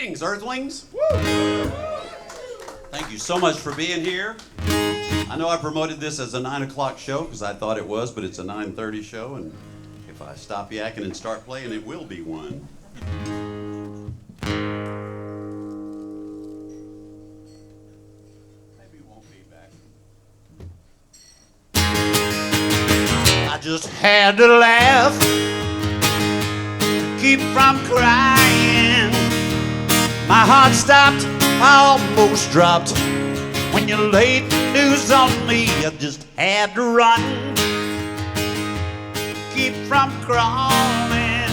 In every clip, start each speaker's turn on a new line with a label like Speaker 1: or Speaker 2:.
Speaker 1: Greetings, Earthlings. Thank you so much for being here. I know I promoted this as a 9 o'clock show because I thought it was, but it's a 9:30 show, and if I stop yakking and start playing, it will be one. Maybe it won't be back. I just had to laugh to keep from crying. My heart stopped, I almost dropped. When you laid the news on me, I just had to run. Keep from crawling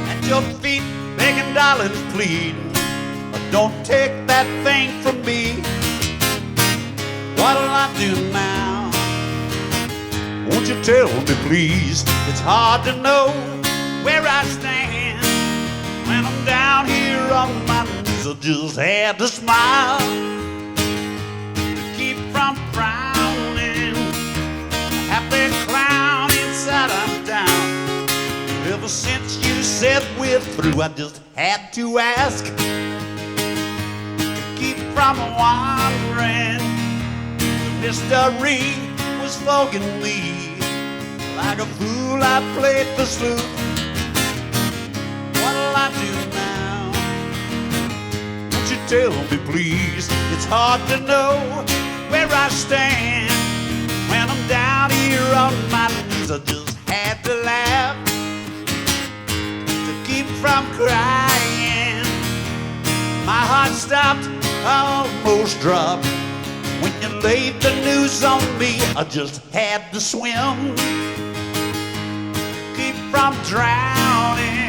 Speaker 1: at your feet, begging, darling, pleading. Don't take that thing from me. What'll I do now? Won't you tell me, please? It's hard to know where I stand when I'm down here on my knees. I just had to smile to keep from frowning. A happy clown inside, I'm down. Ever since you said we're through, I just had to ask to keep from wandering. The mystery was fogging me. Like a fool, I played the sleuth. What'll I do now? Won't you tell me, please? It's hard to know where I stand when I'm down here on my knees. I just had to laugh to keep from crying. My heart stopped, I almost dropped. When you laid the news on me, I just had to swim. Keep from drowning.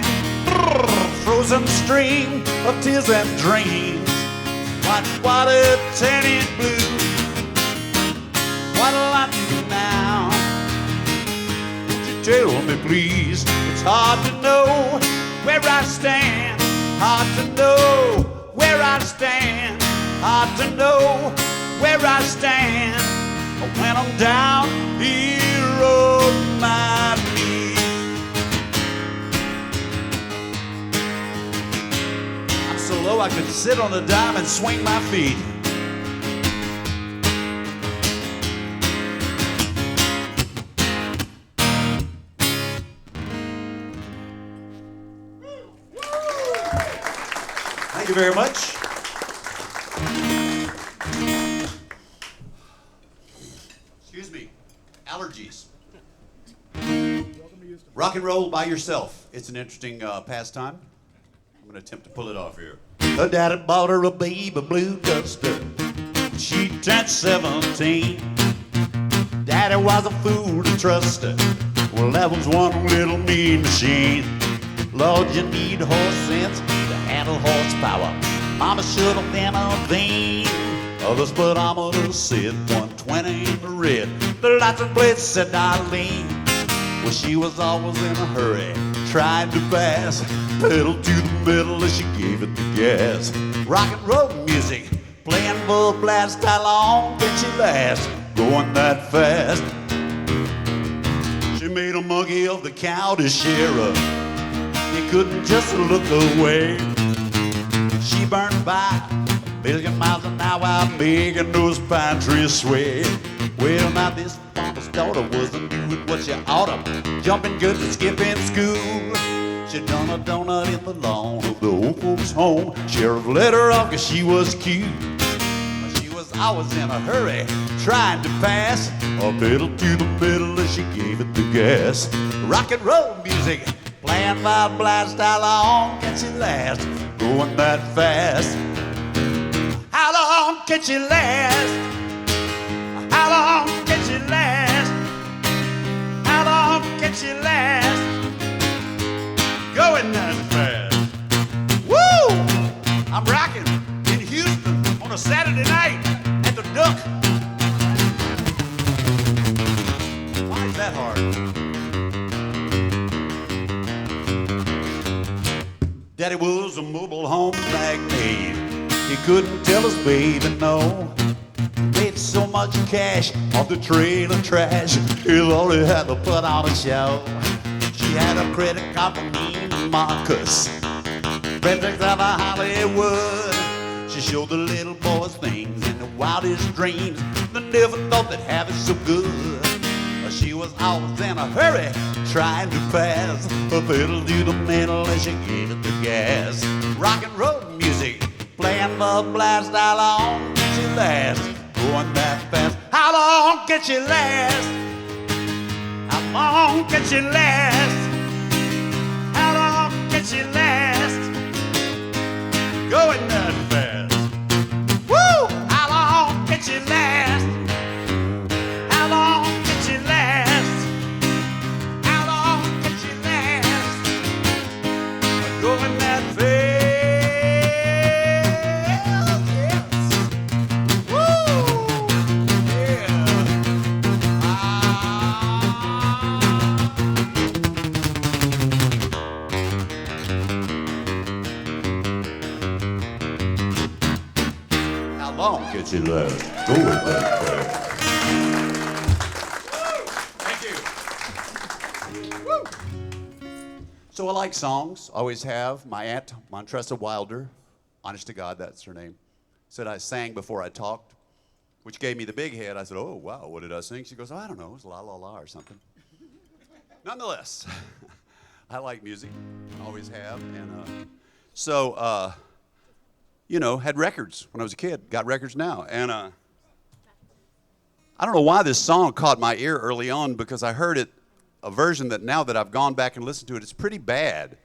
Speaker 1: Frozen stream of tears and dreams. White water turning blue. What'll I do now? Would you tell me, please? It's hard to know where I stand. Hard to know where I stand. Hard to know where I stand when I'm down here on my knees. I'm so low I could sit on a dime and swing my feet. Thank you very much. Excuse me, allergies. Rock and roll by yourself. It's an interesting pastime. I'm gonna attempt to pull it off here. Her daddy bought her a baby blue duster. She turned 17. Daddy was a fool to trust her. Well, that was one little mean machine. Lord, you need horse sense to handle horsepower. Mama should have been a vein. The speedometer said 120 in the red. The license plate said Darlene. Well, she was always in a hurry, trying to pass. Pedal to the metal as she gave it the gas. Rock and roll music, playing full blast. How long can she last, going that fast? She made a monkey of the county sheriff. He couldn't just look away. She burned by 1,000,000 miles an hour, making those pine trees sway. Well, now this farmer's daughter wasn't doing what she oughta. Jumping good and skipping school. She done a donut in the lawn of the old folks' home. Sheriff let her off 'cause she was cute. She was always in a hurry, trying to pass. A pedal to the middle as she gave it the gas. Rock and roll music, playing by blast. How long can she last, going that fast? How long can she last? How long can she last? How long can she last? Going that fast. Woo! I'm rocking in Houston on a Saturday night at the Duck. Why is that hard? Daddy was a mobile home magnate. He couldn't tell his baby no. Made so much cash off the trail of trash. He thought he had to put on a show. She had a credit card from me, Marcus. Princess of Hollywood. She showed the little boys things in the wildest dreams. They never thought they'd have it so good. She was always in a hurry, trying to pass a pedal to the metal as she gave it the gas. Rock and roll music, playing the blast. How long can she last? Going that fast. How long can she last? How long can she last? How long can she last? Going that fast. Woo! How long can she last? How long can she last? How long can she last? Going that fast. Yes. Woo! Yeah. How long can she last? Going that fast. So I like songs, always have. My aunt, Montressa Wilder, honest to God, that's her name, said I sang before I talked, which gave me the big head. I said, oh, wow, what did I sing? She goes, oh, I don't know, it was la la la or something. Nonetheless, I like music, always have. And you know, had records when I was a kid, got records now. And I don't know why this song caught my ear early on, because I heard it, a version that now that I've gone back and listened to it, it's pretty bad.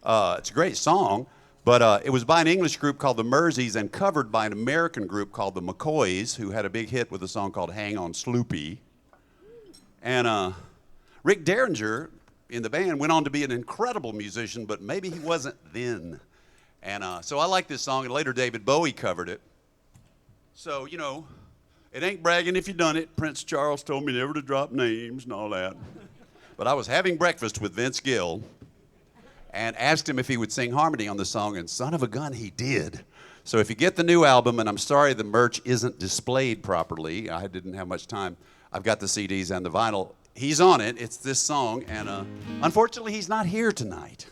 Speaker 1: It's a great song, but it was by an English group called the Merseys and covered by an American group called the McCoys, who had a big hit with a song called Hang On Sloopy. And Rick Derringer in the band went on to be an incredible musician, but maybe he wasn't then. And so I like this song, and later David Bowie covered it. So, you know, it ain't bragging if you done it. Prince Charles told me never to drop names and all that. But I was having breakfast with Vince Gill and asked him if he would sing harmony on the song, and son of a gun, he did. So if you get the new album, and I'm sorry the merch isn't displayed properly, I didn't have much time, I've got the CDs and the vinyl. He's on it, it's this song, and unfortunately he's not here tonight.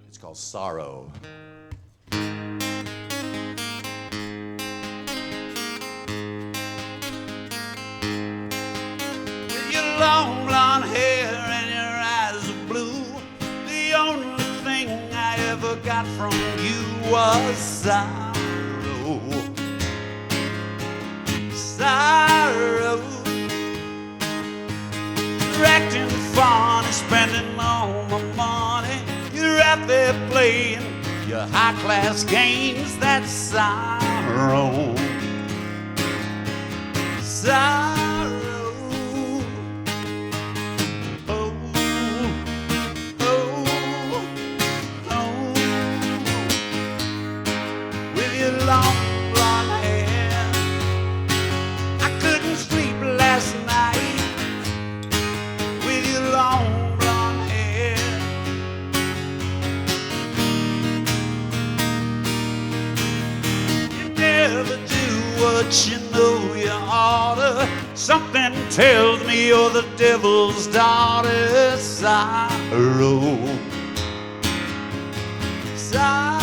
Speaker 1: It's called Sorrow. Long blonde hair and your eyes are blue. The only thing I ever got from you was sorrow. Sorrow. You're acting funny, spending all my money. You're out there playing your high-class games. That's sorrow. Sorrow. Long blonde hair, I couldn't sleep last night with your long blonde hair. You never do what you know you oughta. Something tells me you're the devil's daughter. Sorrow. Sorrow.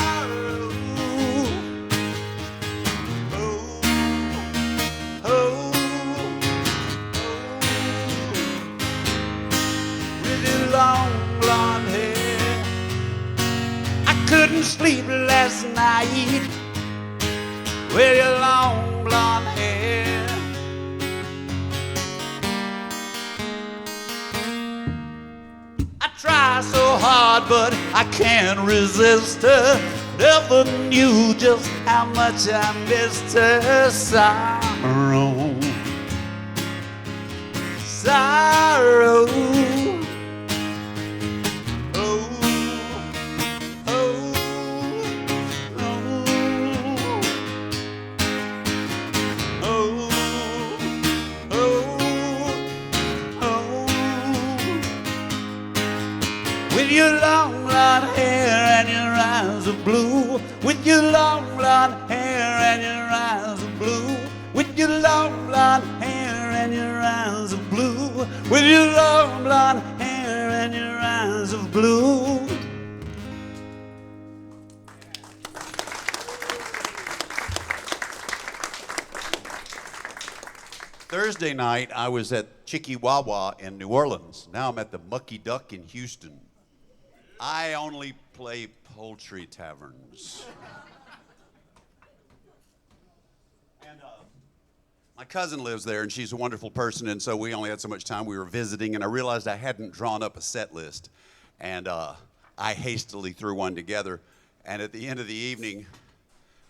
Speaker 1: Long blonde hair, I couldn't sleep last night with your long blonde hair. I try so hard, but I can't resist her. Never knew just how much I missed her. Sorrow. Sorrow. With your long blonde hair and your eyes of blue. With your long blonde hair and your eyes of blue. With your long blonde hair and your eyes of blue. With your long blonde hair and your eyes of blue. Thursday night, I was at Chicky Wawa in New Orleans. Now I'm at the Mucky Duck in Houston. I only play poultry taverns. And my cousin lives there, and she's a wonderful person, and so we only had so much time. We were visiting, and I realized I hadn't drawn up a set list. And I hastily threw one together. And at the end of the evening,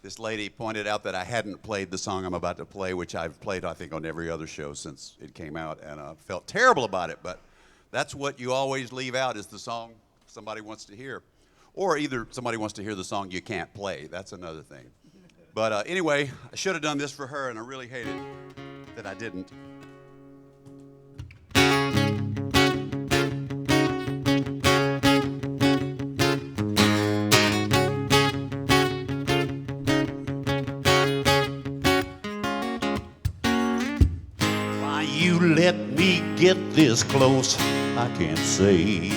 Speaker 1: this lady pointed out that I hadn't played the song I'm about to play, which I've played, I think, on every other show since it came out, and I felt terrible about it, but that's what you always leave out is the song somebody wants to hear. Or either somebody wants to hear the song you can't play. That's another thing. But anyway, I should have done this for her, and I really hate it that I didn't. You let me get this close, I can't say.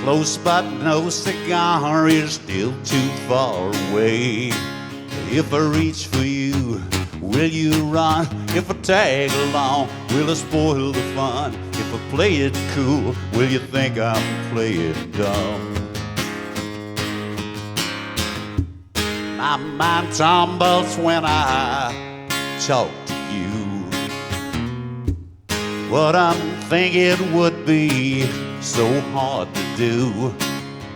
Speaker 1: Close but no cigar is still too far away. If I reach for you, will you run? If I tag along, will I spoil the fun? If I play it cool, will you think I'm playing dumb? My mind tumbles when I talk to you. What I'm thinking would be so hard to do.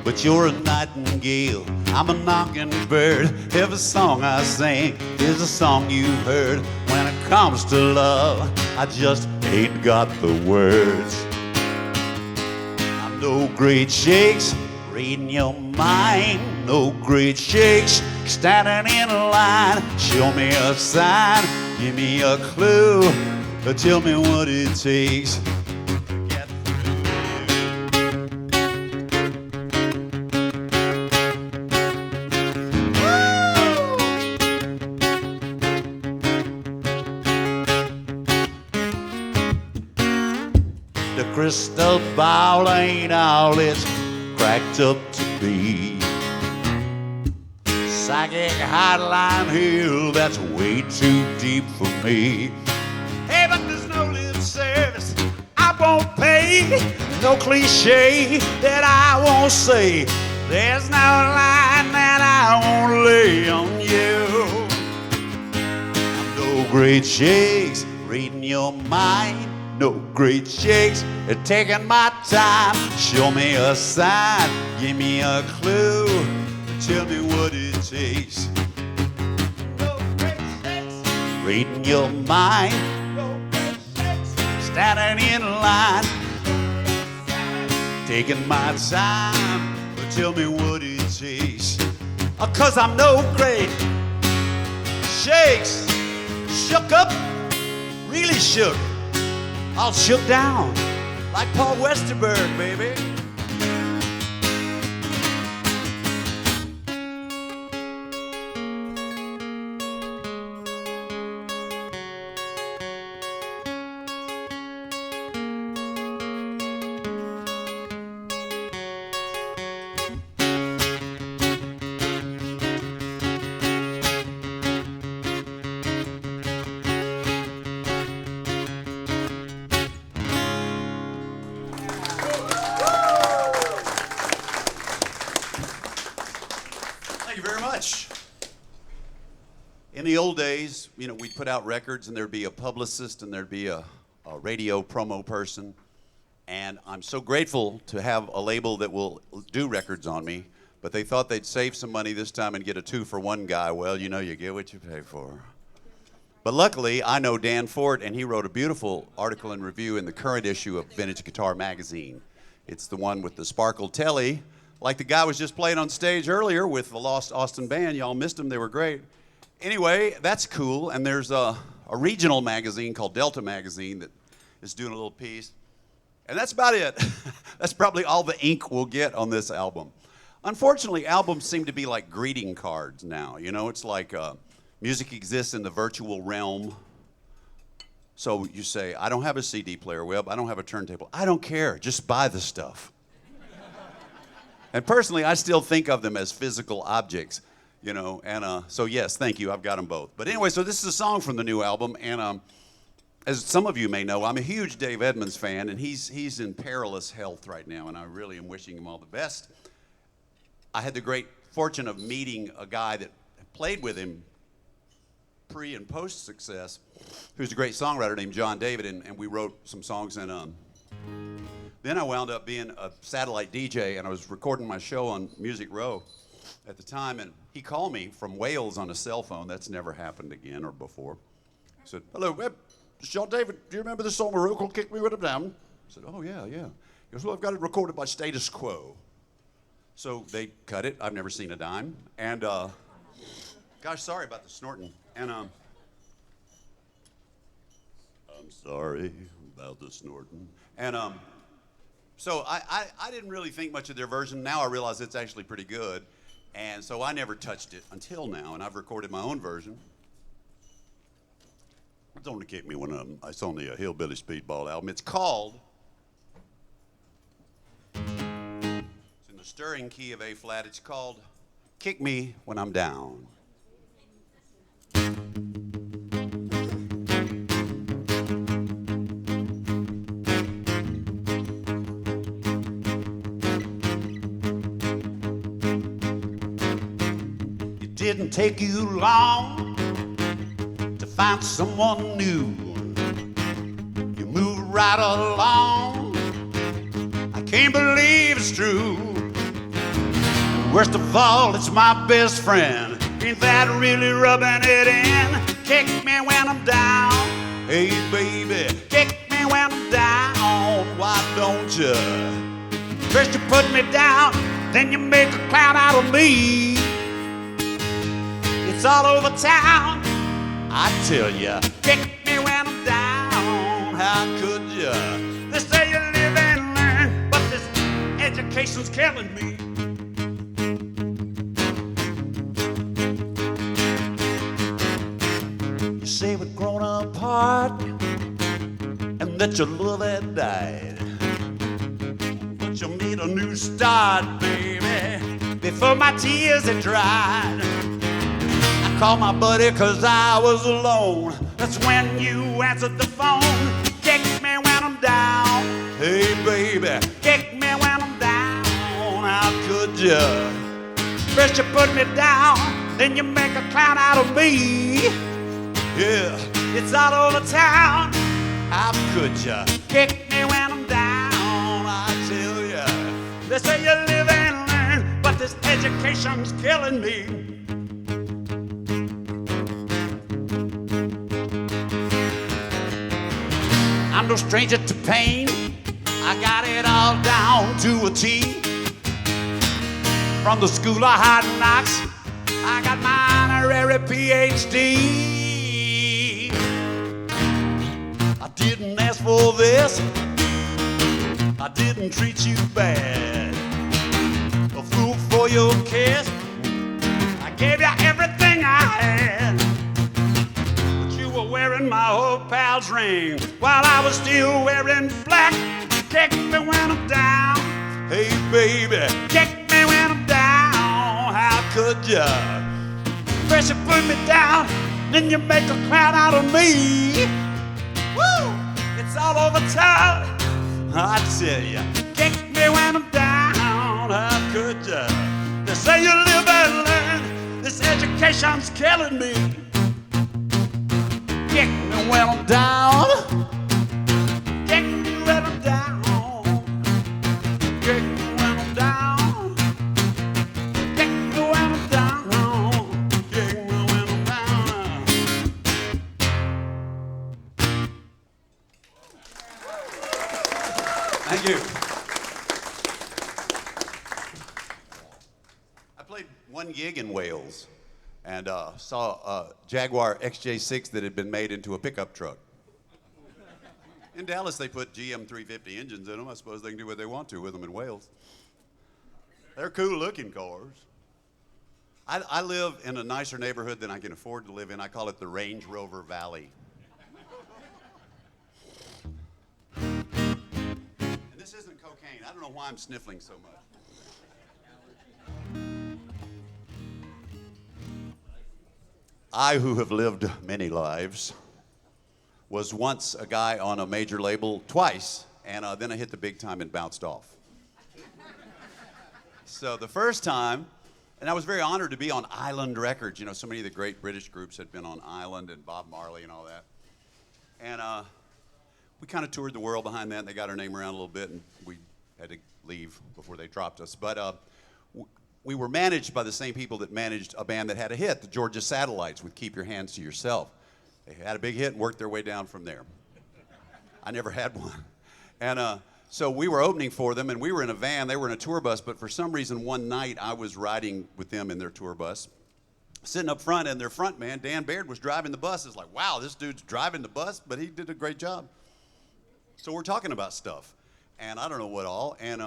Speaker 1: But you're a nightingale, I'm a mockingbird. Every song I sing is a song you've heard. When it comes to love, I just ain't got the words. I'm no great shakes, reading your mind. No great shakes, standing in a line. Show me a sign, give me a clue. Tell me what it takes to get the crystal ball ain't all it's cracked up to be. Psychic hotline hill, that's way too deep for me. Hey, but there's no lip service I won't pay. No cliche that I won't say. There's no line that I won't lay on you. I'm no great shakes, reading your mind. No great shakes at taking my time. Show me a sign, give me a clue. Tell me what it takes. No great shakes, reading your mind. Standing in line, taking my time, but tell me what it takes. 'Cause I'm no great shakes, shook up, really shook, all shook down, like Paul Westerberg, baby. In the old days, you know, we'd put out records and there'd be a publicist and there'd be a radio promo person. And I'm so grateful to have a label that will do records on me. But they thought they'd save some money this time and get a 2-for-1 guy. Well, you know, you get what you pay for. But luckily, I know Dan Fort, and he wrote a beautiful article and review in the current issue of Vintage Guitar Magazine. It's the one with the sparkle telly, like the guy was just playing on stage earlier with the Lost Austin Band. Y'all missed them, they were great. Anyway, that's cool, and there's a regional magazine called Delta Magazine that is doing a little piece. And that's about it. That's probably all the ink we'll get on this album. Unfortunately, albums seem to be like greeting cards now. You know, it's like music exists in the virtual realm, So you say, I don't have a CD player, Webb. I don't have a turntable. I don't care. Just buy the stuff. And personally, I still think of them as physical objects, you know. And so yes, thank you. I've got them both. But anyway, so this is a song from the new album, and as some of you may know, I'm a huge Dave Edmunds fan, and he's in perilous health right now, and I really am wishing him all the best. I had the great fortune of meeting a guy that played with him pre and post success, who's a great songwriter named John David, and we wrote some songs. And then I wound up being a satellite DJ, and I was recording my show on Music Row at the time, and he called me from Wales on a cell phone. That's never happened again or before. He said, hello, Webb, it's John David. Do you remember the song Morocco Kick Me With Him Down? I said, oh, yeah. He goes, well, I've got it recorded by Status Quo. So they cut it. I've never seen a dime. And, gosh, sorry about the snorting. And, I'm sorry about the snorting. And, so I didn't really think much of their version. Now I realize it's actually pretty good. And so I never touched it until now, and I've recorded my own version. It's only kicked me when it's on the Hillbilly Speedball album. It's called, it's in the stirring key of A flat. It's called Kick Me When I'm Down. Didn't take you long to find someone new. You moved right along. I can't believe it's true. And worst of all, it's my best friend. Ain't that really rubbing it in? Kick me when I'm down. Hey baby, kick me when I'm down. Why don't you? First you put me down, then you make a clown out of me. It's all over town, I tell ya. Kick me when I'm down, how could ya? They say you live and learn, but this education's killing me. You say we're grown apart and that your love had died, but you made a new start, baby, before my tears had dried. Called my buddy cause I was alone. That's when you answered the phone. Kick me when I'm down. Hey baby, kick me when I'm down. How could you? First you put me down, then you make a clown out of me. Yeah, it's all over town. How could you? Kick me when I'm down, I tell ya. They say you live and learn, but this education's killing me. I'm no stranger to pain. I got it all down to a T. From the school of hard knocks, I got my honorary PhD. I didn't ask for this. I didn't treat you bad. A fool for your kiss. I gave you everything I had. Wearing my old pal's ring while I was still wearing black. Kick me when I'm down. Hey baby, kick me when I'm down. How could ya? First you put me down, then you make a clown out of me. Woo! It's all over town, I tell ya. Kick me when I'm down. How could ya? They say you live and learn. This education's killing me. Kick me when I'm down. Kick me when I'm down. Kick me when I'm down. Kick me when I'm down. Kick me when I'm down. Thank you. I played one gig in Wales. And saw a Jaguar XJ6 that had been made into a pickup truck. In Dallas, they put GM 350 engines in them. I suppose they can do what they want to with them in Wales. They're cool-looking cars. I live in a nicer neighborhood than I can afford to live in. I call it the Range Rover Valley. isn't cocaine. I don't know why I'm sniffling so much. I, who have lived many lives, was once a guy on a major label twice, and then I hit the big time and bounced off. So the first time, and I was very honored to be on Island Records. You know, so many of the great British groups had been on Island, and Bob Marley and all that. And we kind of toured the world behind that, and they got our name around a little bit, and we had to leave before they dropped us. But we were managed by the same people that managed a band that had a hit, the Georgia Satellites, with Keep Your Hands to Yourself. They had a big hit and worked their way down from there. I never had one. And so we were opening for them, and we were in a van. They were in a tour bus, but for some reason, one night, I was riding with them in their tour bus, sitting up front, and their front man, Dan Baird, was driving the bus. It's like, wow, this dude's driving the bus, but he did a great job. So we're talking about stuff, and I don't know what all, and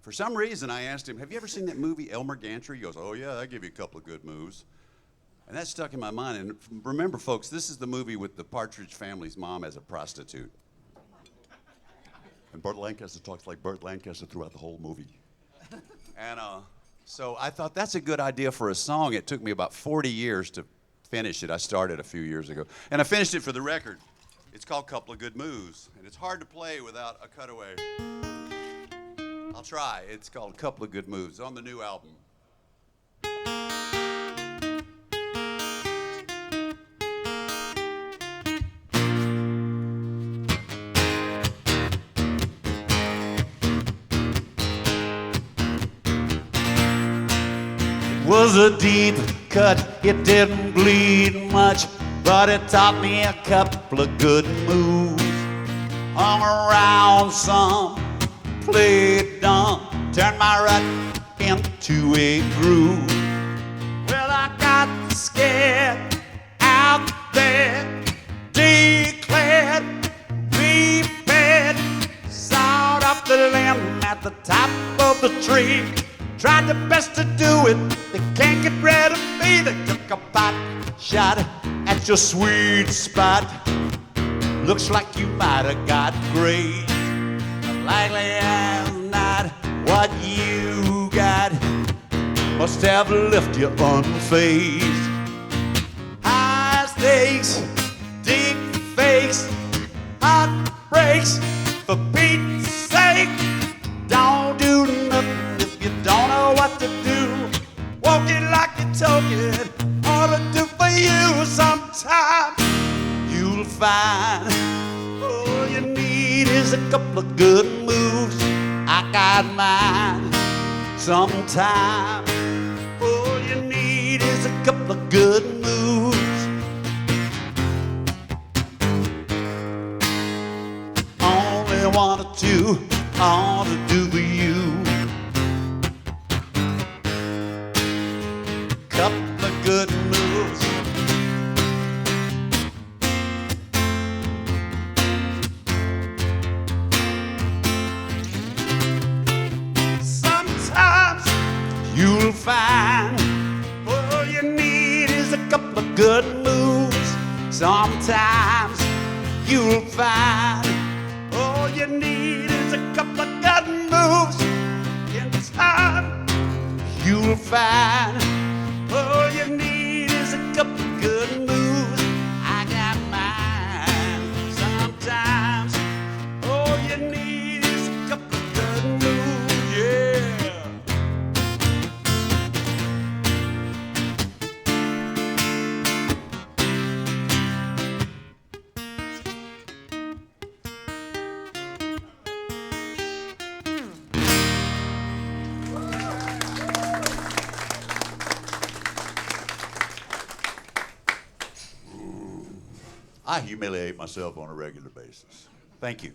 Speaker 1: for some reason, I asked him, have you ever seen that movie, Elmer Gantry? He goes, oh, yeah, I give you a couple of good moves. And that stuck in my mind. And remember, folks, this is the movie with the Partridge Family's mom as a prostitute. And Burt Lancaster talks like Burt Lancaster throughout the whole movie. And so I thought that's a good idea for a song. It took me about 40 years to finish it. I started a few years ago. And I finished it for the record. It's called Couple of Good Moves. And it's hard to play without a cutaway. I'll try. It's called Couple of Good Moves. It's on the new album. It was a deep cut, it didn't bleed much, but it taught me a couple of good moves. Hung around some, played dumb, turned my rut into a groove. Well, I got scared out there, declared, prepared, sawed off the limb at the top of the tree. Tried their best to do it, they can't get rid of me. They took a pot shot at your sweet spot. Looks like you might have got grazed. Likely as not, what you got must have left you unfazed. High stakes, deep fakes, heartbreaks, for Pete's sake. Don't do nothing if you don't know what to do. Walk it like you talk it, ought to do for you. Sometime you'll find all you need is a couple of good moves. I got mine. Sometime all you need is a couple of good moves. Only one or two ought to do for you. Couple of good moves. Sometimes you'll find all you need is a couple of good moves. Sometimes you'll find all you need is a couple of good moves. In time you'll find all you need is a couple of good moves. I got mine. Sometimes all you need is a couple of good moves, yeah. I humiliate myself on a regular basis. Thank you.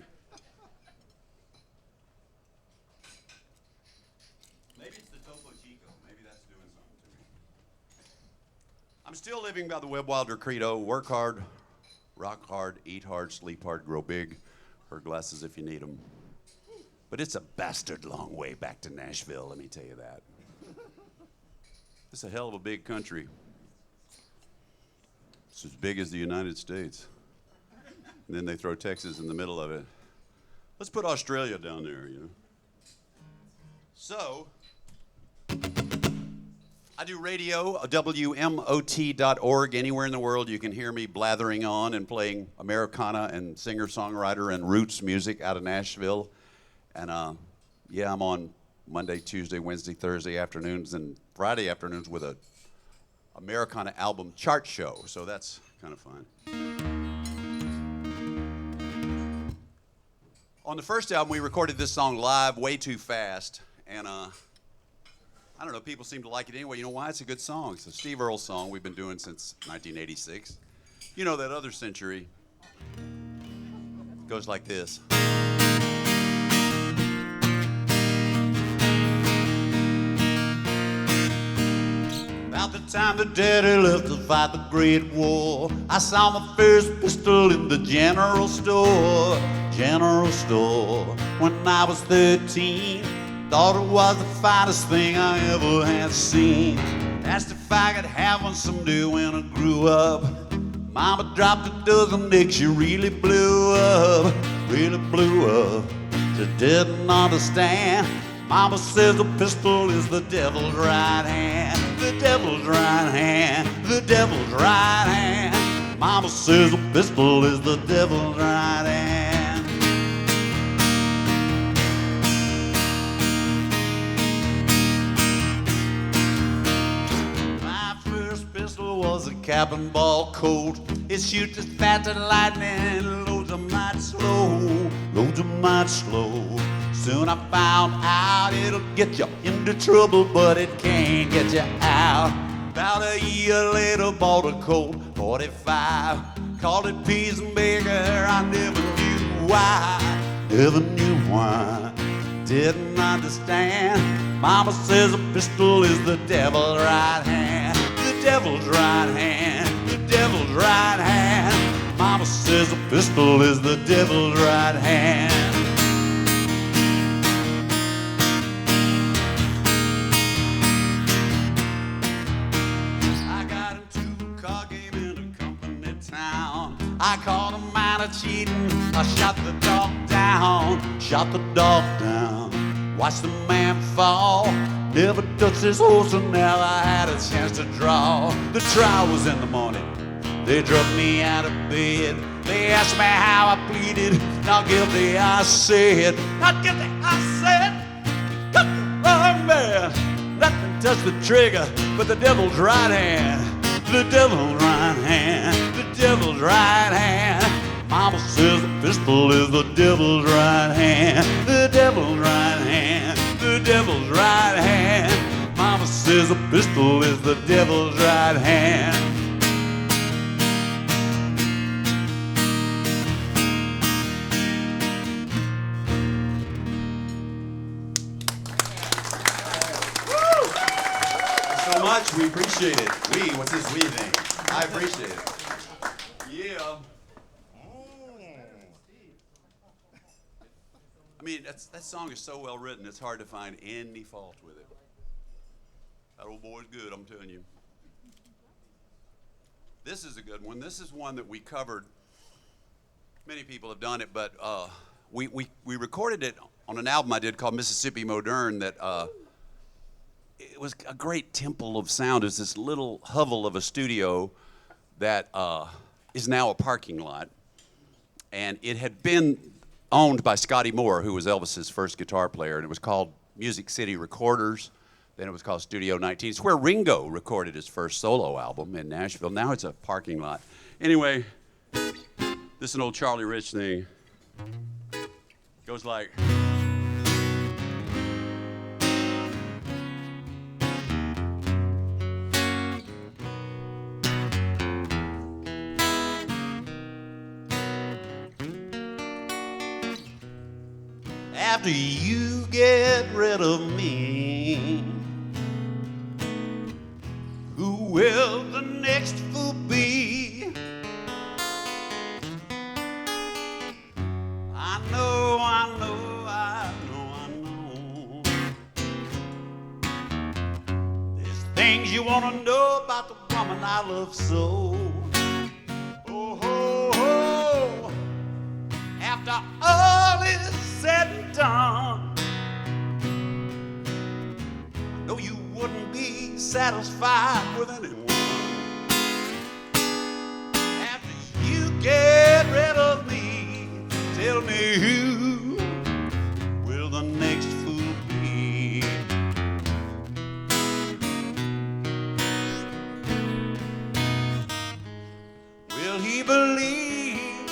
Speaker 1: Maybe it's the Topo Chico. Maybe that's doing something to me. I'm still living by the Webb Wilder credo. Work hard, rock hard, eat hard, sleep hard, grow big. Wear glasses if you need them. But it's a bastard long way back to Nashville, let me tell you that. It's a hell of a big country. It's as big as the United States. And then they throw Texas in the middle of it. Let's put Australia down there, you know. So, I do radio, WMOT.org. Anywhere in the world you can hear me blathering on and playing Americana and singer-songwriter and roots music out of Nashville. And yeah, I'm on Monday, Tuesday, Wednesday, Thursday afternoons and Friday afternoons with a Americana album chart show. So that's kind of fun. On the first album, we recorded this song live way too fast. And I don't know, people seem to like it anyway. You know why? It's a good song. It's a Steve Earle song we've been doing since 1986. You know, that other century goes like this. About the time the daddy left to fight the Great War, I saw my first pistol in the general store. General store. When I was 13, thought it was the finest thing I ever had seen. Asked if I could have one someday when I grew up. Mama dropped a dozen nicks, she really blew up. Really blew up. She didn't understand. Mama says a pistol is the devil's right hand. The devil's right hand. The devil's right hand. Mama says a pistol is the devil's right hand. My first pistol was a cap and ball Colt. It shoots as fast as lightning, loads a mighty slow, loads a mighty slow. Soon I found out it'll get you into trouble, but it can't get you out. About a year later, bought a Colt 45. Called it peas and bacon, I never knew why. Never knew why. Didn't understand. Mama says a pistol is the devil's right hand. The devil's right hand. The devil's right hand. Mama says a pistol is the devil's right hand. I caught him out of cheating. I shot the dog down. Shot the dog down. Watched the man fall. Never touched his horse and never had a chance to draw. The trial was in the morning. They drugged me out of bed. They asked me how I pleaded. Not guilty, I said. Not guilty, I said. Took the wrong man. Let me touch the trigger with the devil's right hand. The devil's right hand. The devil's right hand. Mama says a pistol is the devil's right hand. The devil's right hand. The devil's right hand. Mama says a pistol is the devil's right hand. Much. We appreciate it. We, what's this we thing? I appreciate it. Yeah. I mean, that song is so well written, it's hard to find any fault with it. That old boy's good, I'm telling you. This is a good one. This is one that we covered. Many people have done it, but we recorded it on an album I did called Mississippi Modern that it was a great temple of sound. It's this little hovel of a studio that is now a parking lot. And it had been owned by Scotty Moore, who was Elvis's first guitar player, and it was called Music City Recorders. Then it was called Studio 19. It's where Ringo recorded his first solo album in Nashville. Now it's a parking lot. Anyway, this is an old Charlie Rich thing. Goes like... After you get rid of me, who will the next fool be? I know, I know, I know, I know. There's things you want to know about the woman I love so. Oh, oh, oh. After all is done, I know you wouldn't be satisfied with anyone. After you get rid of me, tell me who will the next fool be? Will he believe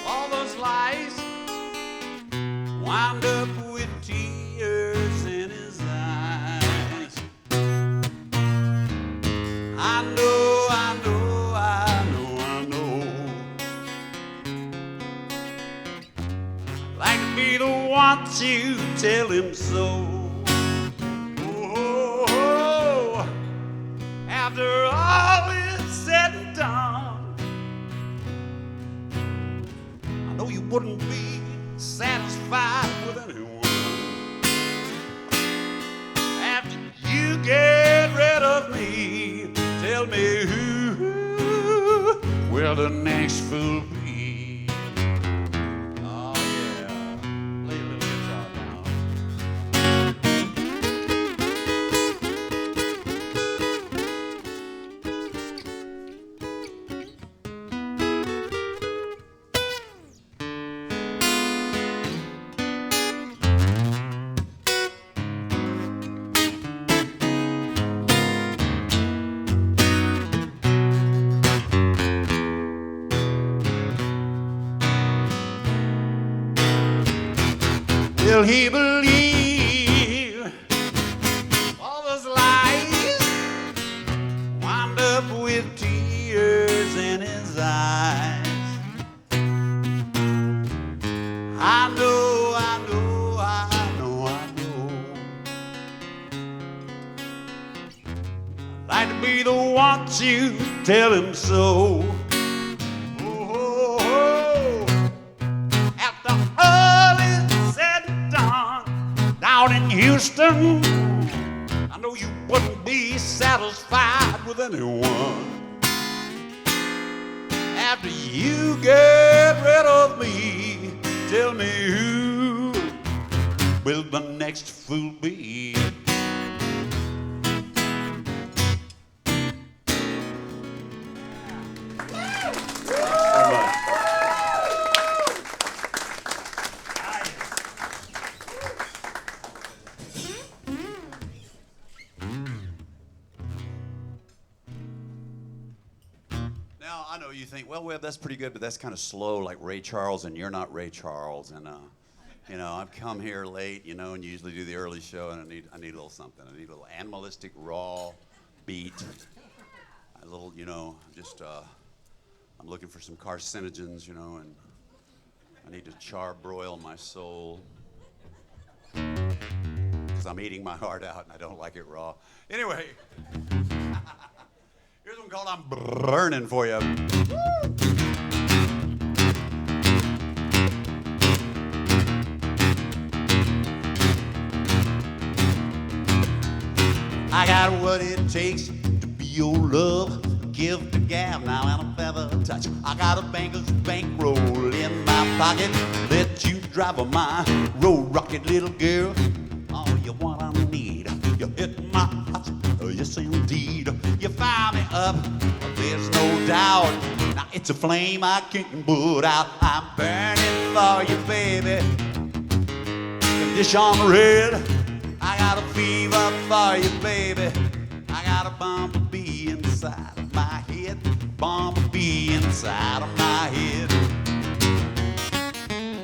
Speaker 1: all those lies? Wind up with tears in his eyes. I know, I know, I know, I know. I'd like to be the one to tell him so. Oh, after all is said and done, I know you wouldn't be satisfied with anyone. After you get rid of me, tell me who will the next fool be? Oh yeah, play a little guitar now. Will he believe all those lies? Wind up with tears in his eyes. I know, I know, I know, I know. I'd like to be the one to tell him so. Out in Houston, I know you wouldn't be satisfied with anyone. After you get rid of me, tell me who will the next fool be? Now, I know you think, well, Webb, that's pretty good, but that's kind of slow, like Ray Charles, and you're not Ray Charles. And, you know, I've come here late, you know, and usually do the early show, and I need a little something. I need a little animalistic, raw beat. A little, you know, just, I'm looking for some carcinogens, you know, and I need to charbroil my soul. Because I'm eating my heart out, and I don't like it raw. Anyway. Here's one called I'm Burning For You. I got what it takes to be your love, give to gab now and a feather touch. I got a banker's bankroll in my pocket, let you drive on my road rocket, little girl. All you want I need, you hit my heart, yes indeed. You fire me up, there's no doubt. Now it's a flame I can't put out. I'm burning for you, baby. Condition red. I got a fever for you, baby. I got a bumblebee inside of my head. Bumblebee inside of my head.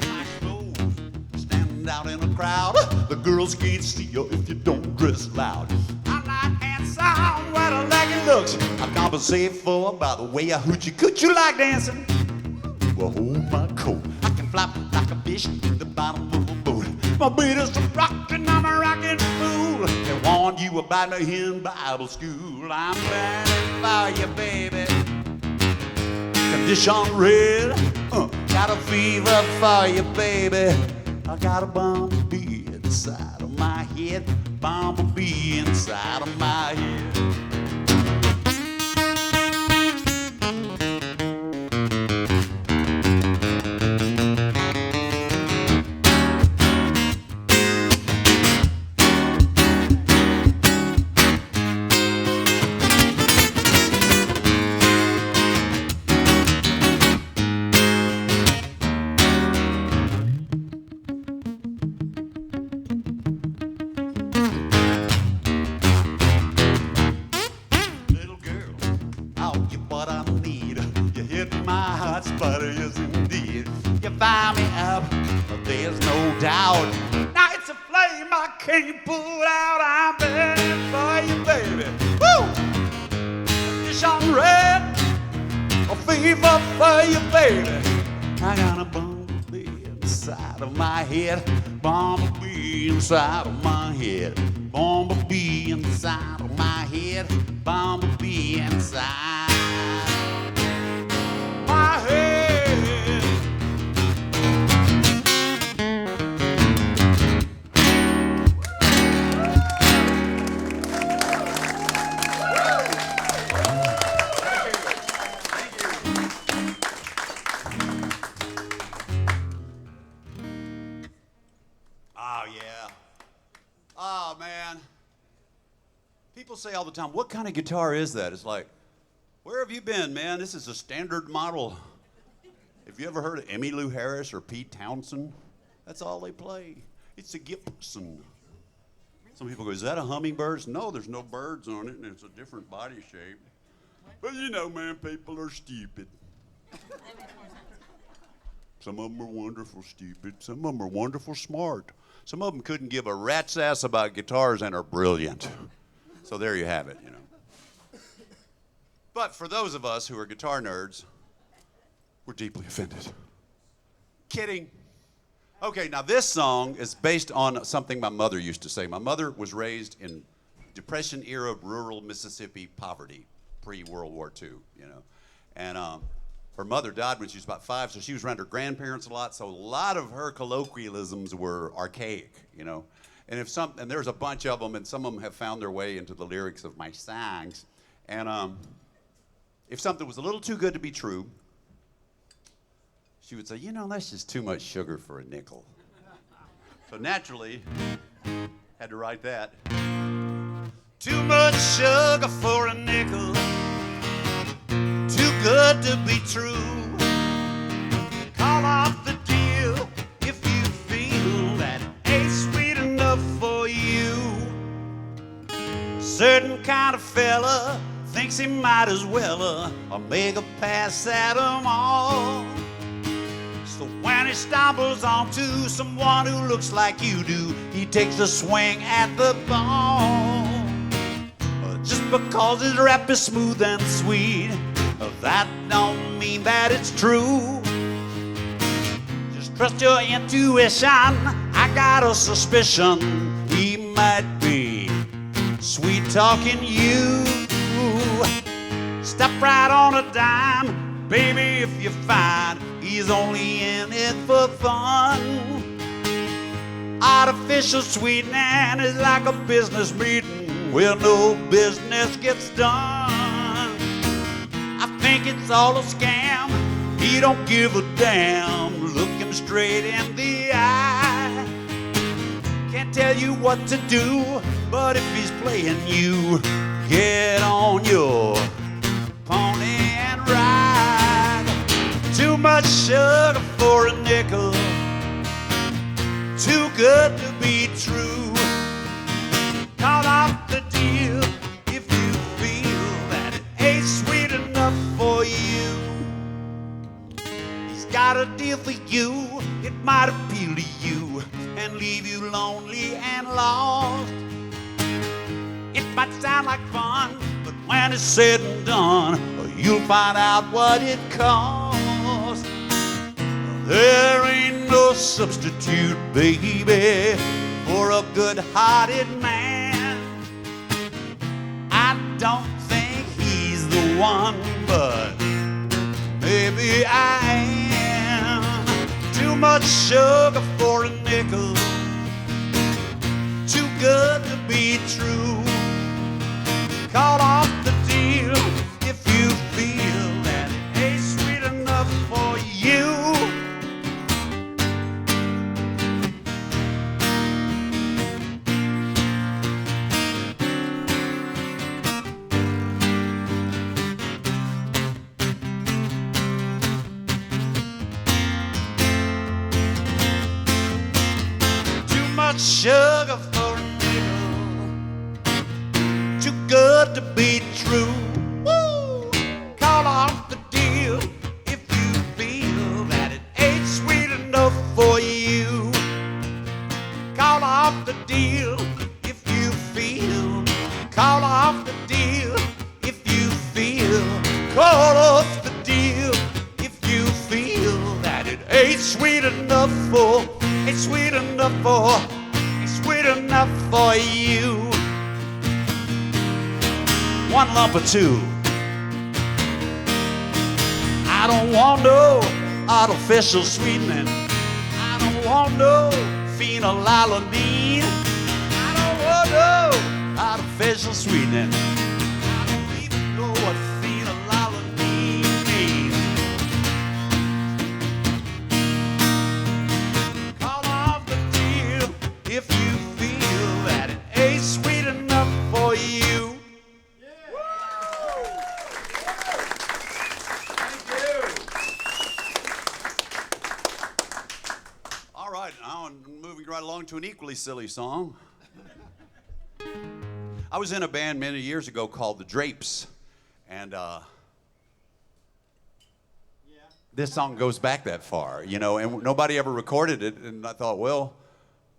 Speaker 1: Nice clothes, stand out in a crowd. The girls can't see you if you don't dress loud. I'm not handsome, what a like it looks. I compensate for by the way I hoochie cooch. You like dancing? Well, hold my coat. I can flop like a fish in the bottom of a boat. My beat is a rockin', I'm a rockin' fool. They warned you about me in Bible school. I'm burning for you, baby. Condition red. Got a fever for you, baby. I got a bumblebee inside of my head. Bumblebee inside of my head. no doubt. Now it's a flame I can't put out. I'm burning for you, baby. Woo! Fish on red, a fever for you, baby. I got a bumblebee inside of my head. Bumblebee inside of my head. Bumblebee inside of my head. Bumblebee inside my head. Oh, yeah. Oh, man. People say all the time, what kind of guitar is that? It's like, where have you been, man? This is a standard model. Have you ever heard of Emmylou Harris or Pete Townsend? That's all they play. It's a Gibson. Some people go, is that a hummingbird? No, there's no birds on it, and it's a different body shape. But you know, man, people are stupid. Some of them are wonderful stupid. Some of them are wonderful smart. Some of them couldn't give a rat's ass about guitars and are brilliant. So there you have it, you know. But for those of us who are guitar nerds, we're deeply offended. Kidding. Okay, now this song is based on something my mother used to say. My mother was raised in Depression-era rural Mississippi poverty, pre-World War II, you know. And her mother died when she was about 5, so she was around her grandparents a lot, so a lot of her colloquialisms were archaic, you know. And and there's a bunch of them, and some of them have found their way into the lyrics of my songs. And if something was a little too good to be true, she would say, you know, that's just too much sugar for a nickel. So naturally, had to write that. Too much sugar for a nickel, too good to be true. Call off the deal if you feel that it ain't sweet enough for you. Certain kind of fella thinks he might as well make a pass at 'em all. So when he stumbles onto someone who looks like you do, he takes a swing at the ball. Just because his rap is smooth and sweet, that don't mean that it's true. Just trust your intuition. I got a suspicion he might be sweet talking you. Step right on a dime, baby, if you find he's only in it for fun. Artificial sweetening is like a business meeting where no business gets done. I think it's all a scam. He don't give a damn. Look him straight in the eye. Can't tell you what to do, but if he's playing you, get on your pony and ride. Too much sugar for a nickel, too good to be true. Call off the deal if you feel that it ain't sweet enough for you. He's got a deal for you, it might appeal to you and leave you lonely and lost. It might sound like fun, but when it's said and done, you'll find out what it costs. There ain't no substitute, baby, for a good-hearted man. I don't think he's the one, but maybe I am. Too much sugar for a nickel, too good to be true. Call off the deal if you feel that it ain't sweet enough for you. Too much sugar for a nickel, too good to be true. Woo! Call off the deal if you feel that it ain't sweet enough for you. off the deal if you feel. Call off the deal if you feel. Call off the deal if you feel that it ain't sweet enough for, ain't sweet enough for, ain't sweet enough for you. One lump or two. I don't want no artificial sweetening. I don't want no phenylalanine. I don't want no artificial sweetening. I don't even know what phenylalanine means. Call off the deal if you feel that it ain't sweet enough for you. All right, now I'm moving right along to an equally silly song. I was in a band many years ago called the Drapes, and this song goes back that far, you know, and nobody ever recorded it, and I thought, well,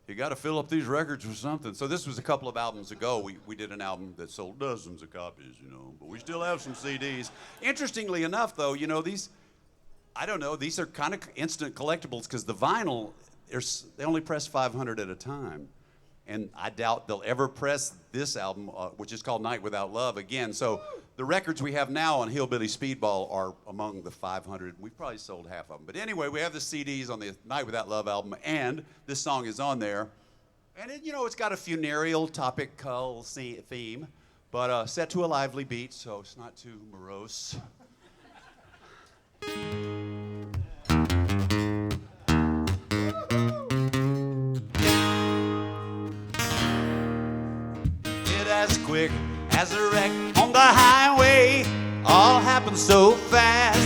Speaker 1: you got to fill up these records with something. So this was a couple of albums ago. We did an album that sold dozens of copies, you know, but we still have some CDs. Interestingly enough, though, you know, these, I don't know, these are kind of instant collectibles because the vinyl, they only press 500 at a time. And I doubt they'll ever press this album, which is called Night Without Love, again. So the records we have now on Hillbilly Speedball are among the 500. We've probably sold half of them. But anyway, we have the CDs on the Night Without Love album, and this song is on there. And, it, you know, it's got a funereal topical theme, but set to a lively beat, so it's not too morose. As quick as a wreck on the highway, all happened so fast.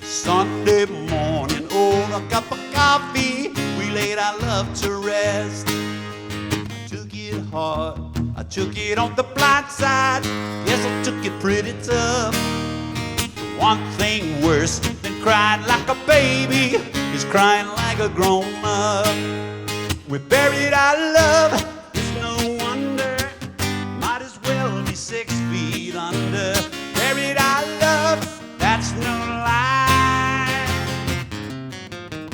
Speaker 1: Sunday morning, over a cup of coffee, we laid our love to rest. I took it hard, I took it on the blind side. Yes, I took it pretty tough. One thing worse than crying like a baby is crying like a grown up. We buried our love. 6 feet under, buried our love, that's no lie.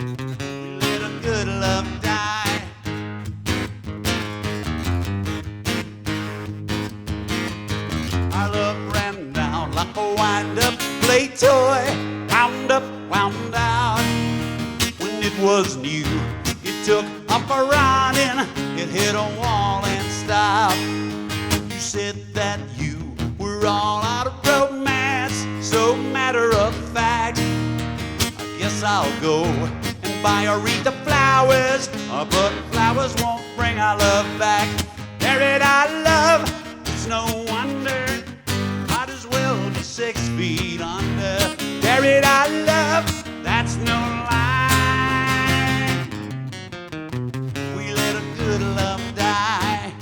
Speaker 1: We let a good love die. Our love ran down like a wind-up play toy, wound up, wound out. When it was new, it took up a running, it hit a wall and stopped. You said that you were all out of romance, so matter of fact, I guess I'll go and buy a wreath of flowers, but flowers won't bring our love back. Buried our love, it's no wonder, might as well be 6 feet under. Buried our love, that's no lie. We let a good love die.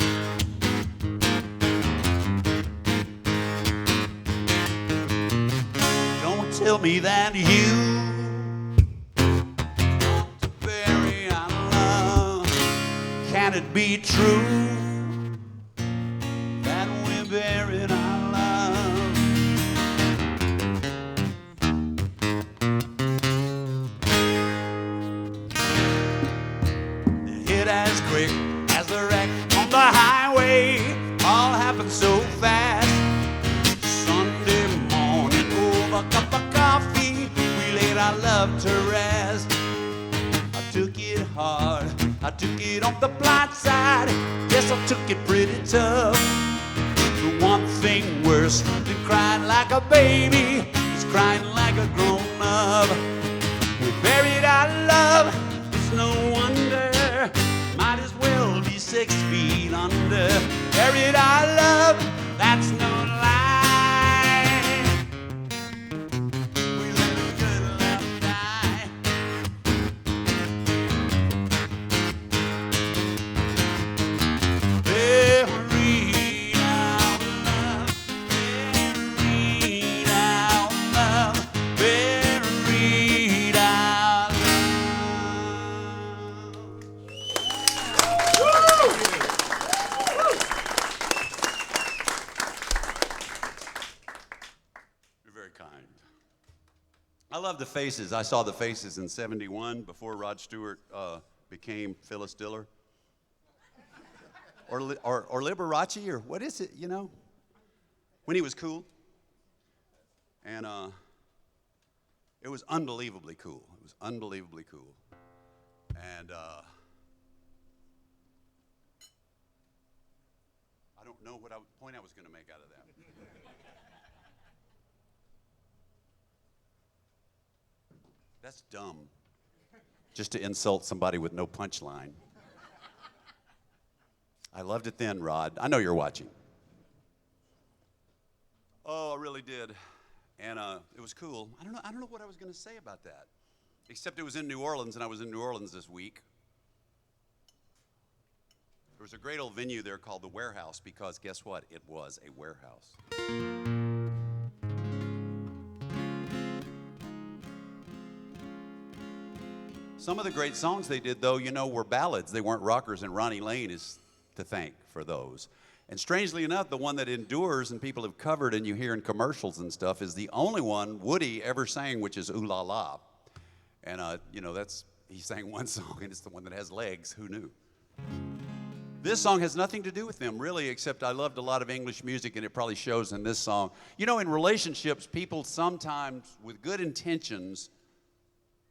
Speaker 1: Tell me that you want to bury our love. Can it be true that we buried our love? It hit as quick as a wreck on the highway. All happened so fast. Sunday morning over a cup of coffee, we laid our love to rest. I took it hard, I took it on the blind side. Yes, I took it pretty tough. The one thing worse than crying like a baby is crying like a grown up. We buried our love, it's no wonder, might as well be 6 feet under. Buried our love, that's no lie. Woo! love the Faces. I saw the Faces in '71 before Rod Stewart became Phyllis Diller. Or Liberace, or what is it, you know? When he was cool. And it was unbelievably cool. It was unbelievably cool. And I don't know what point I was going to make out of that. That's dumb. Just to insult somebody with no punchline. I loved it then, Rod. I know you're watching. Oh, I really did. And it was cool. I don't know what I was going to say about that. Except it was in New Orleans, and I was in New Orleans this week. There was a great old venue there called the Warehouse, because guess what? It was a warehouse. Some of the great songs they did, though, you know, were ballads. They weren't rockers, and Ronnie Lane is to thank for those. And strangely enough, the one that endures and people have covered and you hear in commercials and stuff is the only one Woody ever sang, which is Ooh La La. And, you know, he sang one song, and it's the one that has legs. Who knew? This song has nothing to do with them, really, except I loved a lot of English music, and it probably shows in this song. You know, in relationships, people sometimes, with good intentions,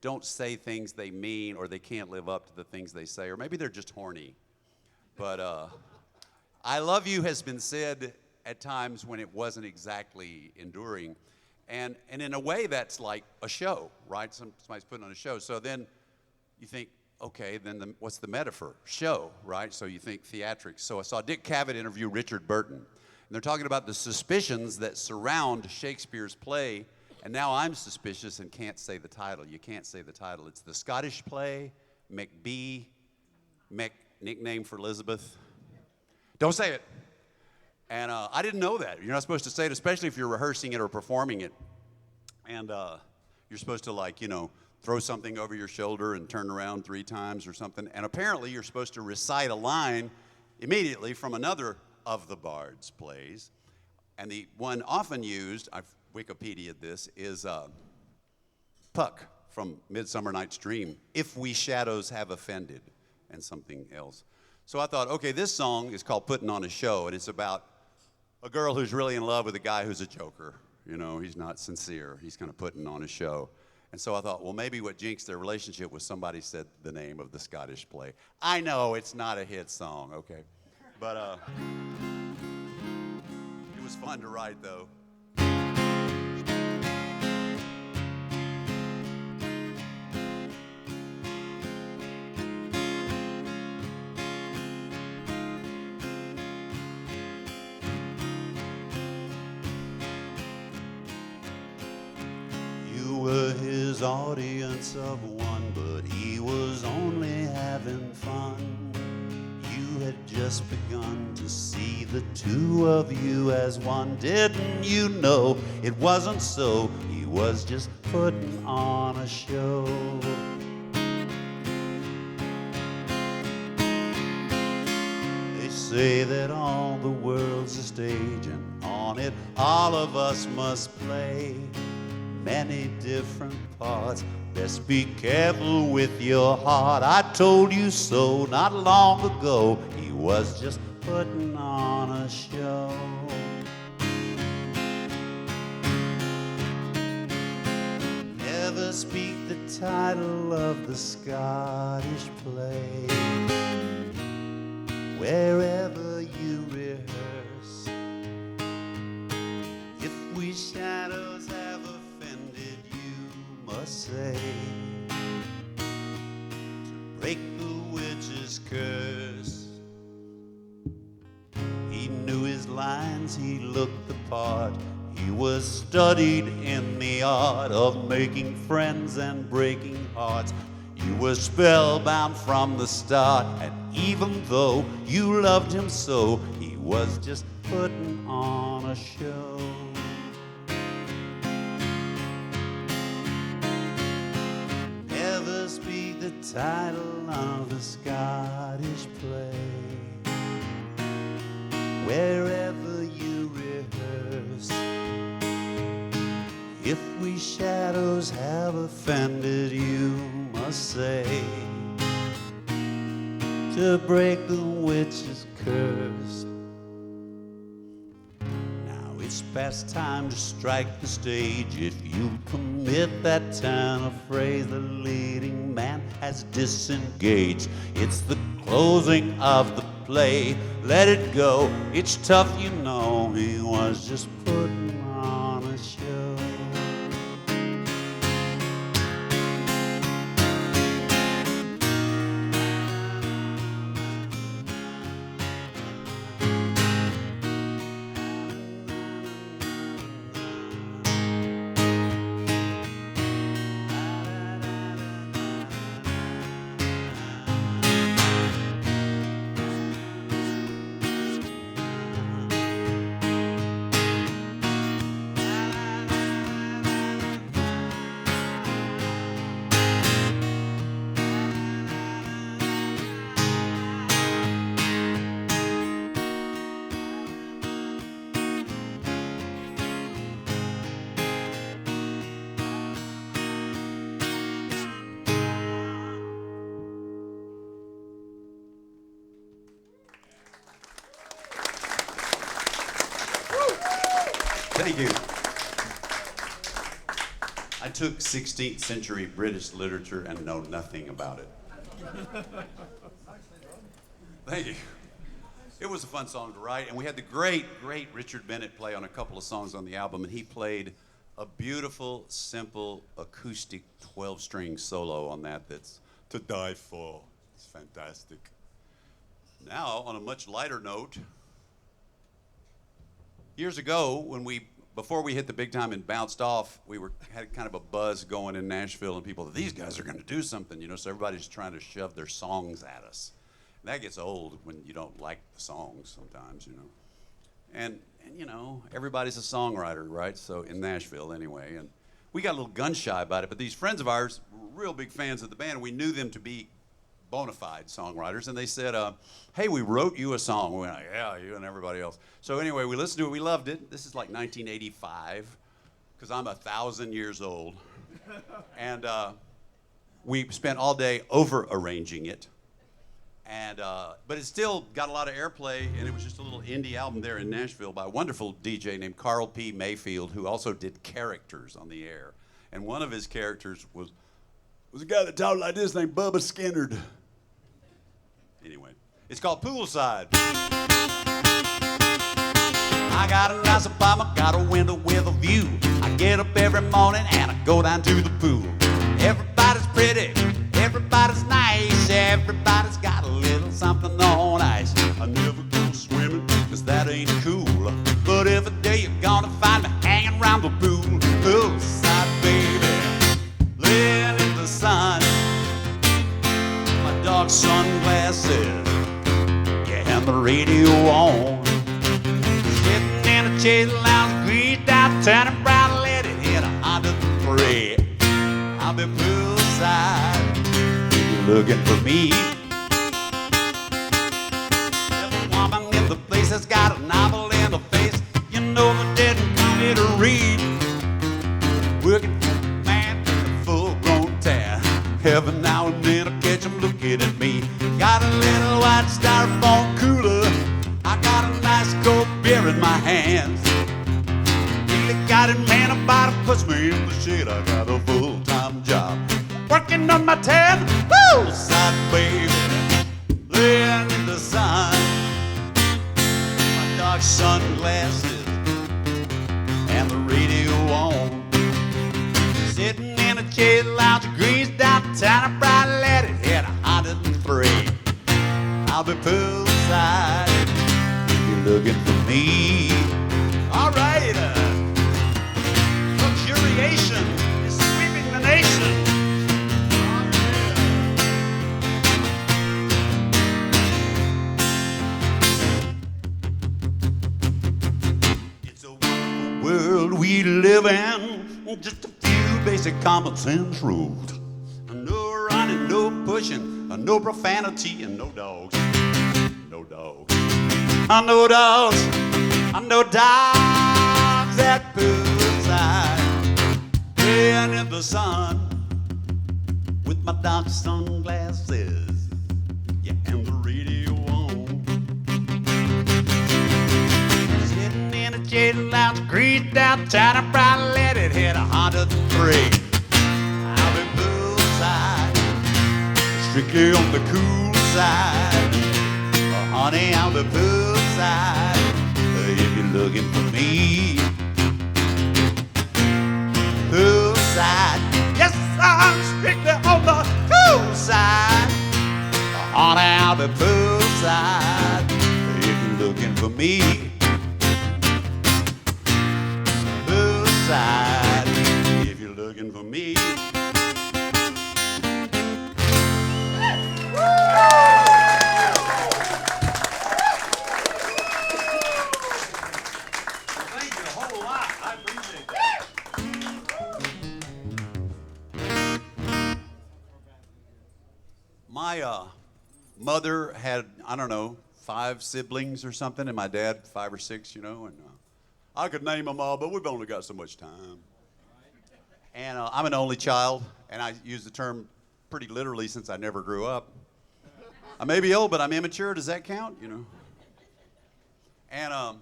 Speaker 1: don't say things they mean, or they can't live up to the things they say, or maybe they're just horny. But I love you has been said at times when it wasn't exactly enduring. And in a way, that's like a show, right? Somebody's putting on a show. So then you think, okay, then what's the metaphor? Show, right? So you think theatrics. So I saw Dick Cavett interview Richard Burton. And they're talking about the suspicions that surround Shakespeare's play. And now I'm suspicious and can't say the title. You can't say the title. It's the Scottish play, McBee, nickname for Elizabeth. Don't say it. And I didn't know that. You're not supposed to say it, especially if you're rehearsing it or performing it. And you're supposed to, like, you know, throw something over your shoulder and turn around 3 times or something. And apparently you're supposed to recite a line immediately from another of the Bard's plays. And the one often used, I've Wikipedia'd this, is Puck from Midsummer Night's Dream, If We Shadows Have Offended, and something else. So I thought, okay, this song is called Putting on a Show, and it's about a girl who's really in love with a guy who's a joker. You know, he's not sincere. He's kind of putting on a show. And so I thought, well, maybe what jinxed their relationship was somebody said the name of the Scottish play. I know it's not a hit song, okay? But it was fun to write, though. His audience of one, but he was only having fun. You had just begun to see the two of you as one. Didn't you know it wasn't so? He was just putting on a show. They say that all the world's a stage, and on it all of us must play many different parts. Best be careful with your heart. I told you so not long ago. He was just putting on a show. Never speak the title of the Scottish play. Wherever you rehearse, if we shadows have offended, you must say, to break the witch's curse. He knew his lines, he looked the part. He was studied in the art of making friends and breaking hearts. You were spellbound from the start, and even though you loved him so, he was just putting on a show. Never speak the title of the Scottish play. Wherever you rehearse, if we these shadows have offended you, must say, to break the witch's curse. Now it's past time to strike the stage. If you permit that turn of phrase, the leading man has disengaged. It's the closing of the play. Let it go. It's tough, you know. He was just putting on a show. Thank you. I took 16th century British literature and know nothing about it. Thank you. It was a fun song to write, and we had the great Richard Bennett play on a couple of songs on the album, and he played a beautiful, simple, acoustic 12-string solo on that that's to die for. It's fantastic. Now, on a much lighter note, years ago, before we hit the big time and bounced off, had kind of a buzz going in Nashville, and people, these guys are going to do something, you know, so everybody's trying to shove their songs at us. And that gets old when you don't like the songs sometimes, you know. And you know, everybody's a songwriter, right? So in Nashville anyway, and we got a little gun shy about it, but these friends of ours were real big fans of the band. We knew them to be bona fide songwriters, and they said, hey, we wrote you a song. We went, yeah, you and everybody else. So anyway, we listened to it, we loved it. This is like 1985, because I'm 1,000 years old. And we spent all day over-arranging it. And but it still got a lot of airplay, and it was just a little indie album there in Nashville by a wonderful DJ named Carl P. Mayfield, who also did characters on the air. And one of his characters was a guy that talked like this named Bubba Skinnerd. Anyway, it's called Poolside. I got a nice apartment, got a window with a view. I get up every morning and I go down to the pool. Everybody's pretty, everybody's nice, everybody's got a little something on ice. I never go swimming, cause that ain't cool. But if a day you're gonna find me hanging around the pool, poolside, baby, laying in the sun, my dark sunglasses, yeah, and the radio on. Sitting in a chase lounge, greased out, turning brown, let it hit 103. I'll be poolside if you're looking for me. Every woman in the place has got a novel in her face. You know they didn't come here to read. Working for a man with a full-grown tan. Every now and then I catch him looking at me. Got a little white styrofoam cooler. I got a nice cold beer in my hands. Really got it, man, about to push me in the shade. I got a full-time job working on my tan. Poolside, baby, laying in the sun, my dark sunglasses and the radio on. Sitting in a chair lounge, greased downtown, I bright let it hit 103. I'll be poolside if you're looking for me. All right. Luxuriation is sweeping the nation. It's a wonderful world we live in. Just a few basic common sense rules. No running, no pushing, no profanity, and no dogs. No dogs. No dogs. No dogs at poolside. laying in the sun with my dark sunglasses, yeah, and the radio on. Sitting in a shaded lounge, green downtown, I probably let it hit 103. I'll be poolside, strictly on the cool side. Honey, I'll be poolside if you're looking for me. Poolside, yes, I'm strictly on the cool side. Honey, I'll be poolside if you're looking for me. Poolside if you're looking for me. Thank you a whole lot. I appreciate that. My mother had, I don't know, 5 siblings or something, and my dad 5 or 6, you know, and I could name them all, but we've only got so much time. And I'm an only child, and I use the term pretty literally since I never grew up. I may be old, but I'm immature. Does that count? You know? And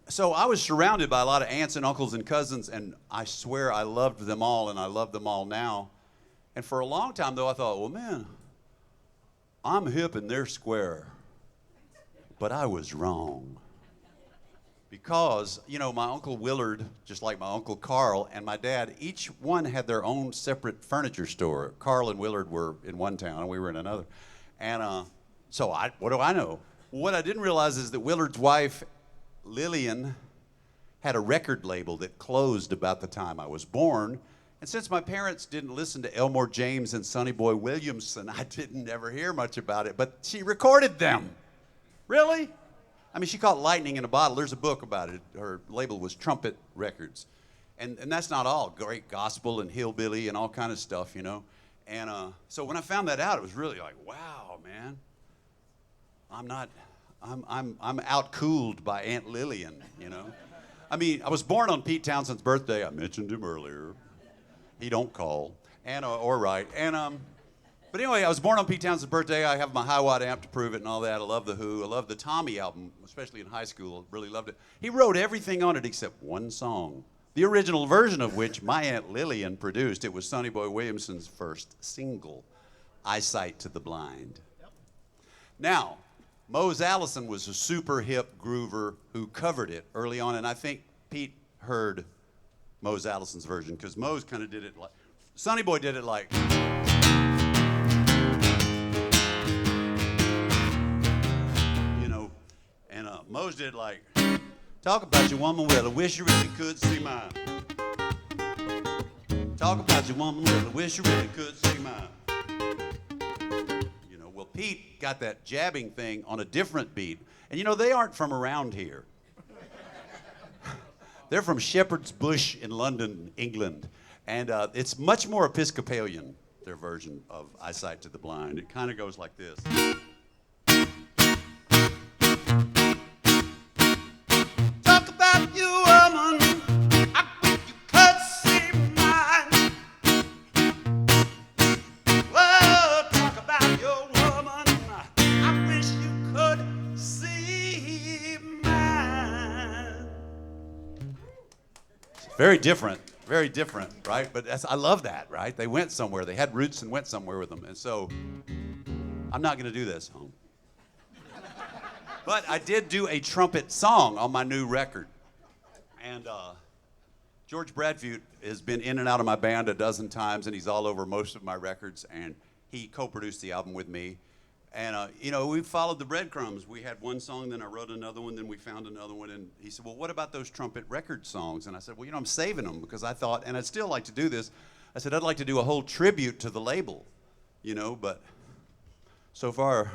Speaker 1: so I was surrounded by a lot of aunts and uncles and cousins, and I swear I loved them all, and I love them all now. And for a long time, though, I thought, well, man, I'm hip and they're square. But I was wrong. Because, you know, my Uncle Willard, just like my Uncle Carl, and my dad, each one had their own separate furniture store. Carl and Willard were in one town, and we were in another. And so what do I know? What I didn't realize is that Willard's wife, Lillian, had a record label that closed about the time I was born. And since my parents didn't listen to Elmore James and Sonny Boy Williamson, I didn't ever hear much about it, but she recorded them. Really? I mean, she caught lightning in a bottle. There's a book about it. Her label was Trumpet Records. And that's not all. Great gospel and hillbilly and all kind of stuff, you know. And so when I found that out, it was really like, wow, man. I'm out-cooled by Aunt Lillian, you know. I mean, I was born on Pete Townshend's birthday. I mentioned him earlier. He don't call, and or write. And but anyway, I was born on Pete Townshend's birthday. I have my high-watt amp to prove it and all that. I love The Who. I love the Tommy album, especially in high school. Really loved it. He wrote everything on it except one song, the original version of which my Aunt Lillian produced. It was Sonny Boy Williamson's first single, Eyesight to the Blind. Yep. Now, Mose Allison was a super hip groover who covered it early on, and I think Pete heard Mose Allison's version, because Mose kind of did it like, Sonny Boy did it like, you know, and Mose did it like, talk about your woman, well, I wish you really could see mine. Talk about your woman, well, I wish you really could see mine. You know, well, Pete got that jabbing thing on a different beat, and you know, they aren't from around here. They're from Shepherd's Bush in London, England. And it's much more Episcopalian, their version of Eyesight to the Blind. It kind of goes like this. Talk about you, woman. I wish you could see mine. Whoa, talk about your woman. I wish you could see mine. Very different, right? But I love that, right? They went somewhere. They had roots and went somewhere with them. And so I'm not going to do this home. But I did do a trumpet song on my new record. And George Bradfute has been in and out of my band a dozen times, and he's all over most of my records. And he co-produced the album with me. And, you know, we followed the breadcrumbs. We had one song, then I wrote another one, then we found another one. And he said, well, what about those trumpet record songs? And I said, well, you know, I'm saving them because I thought, and I'd still like to do this. I said, I'd like to do a whole tribute to the label, you know, but so far,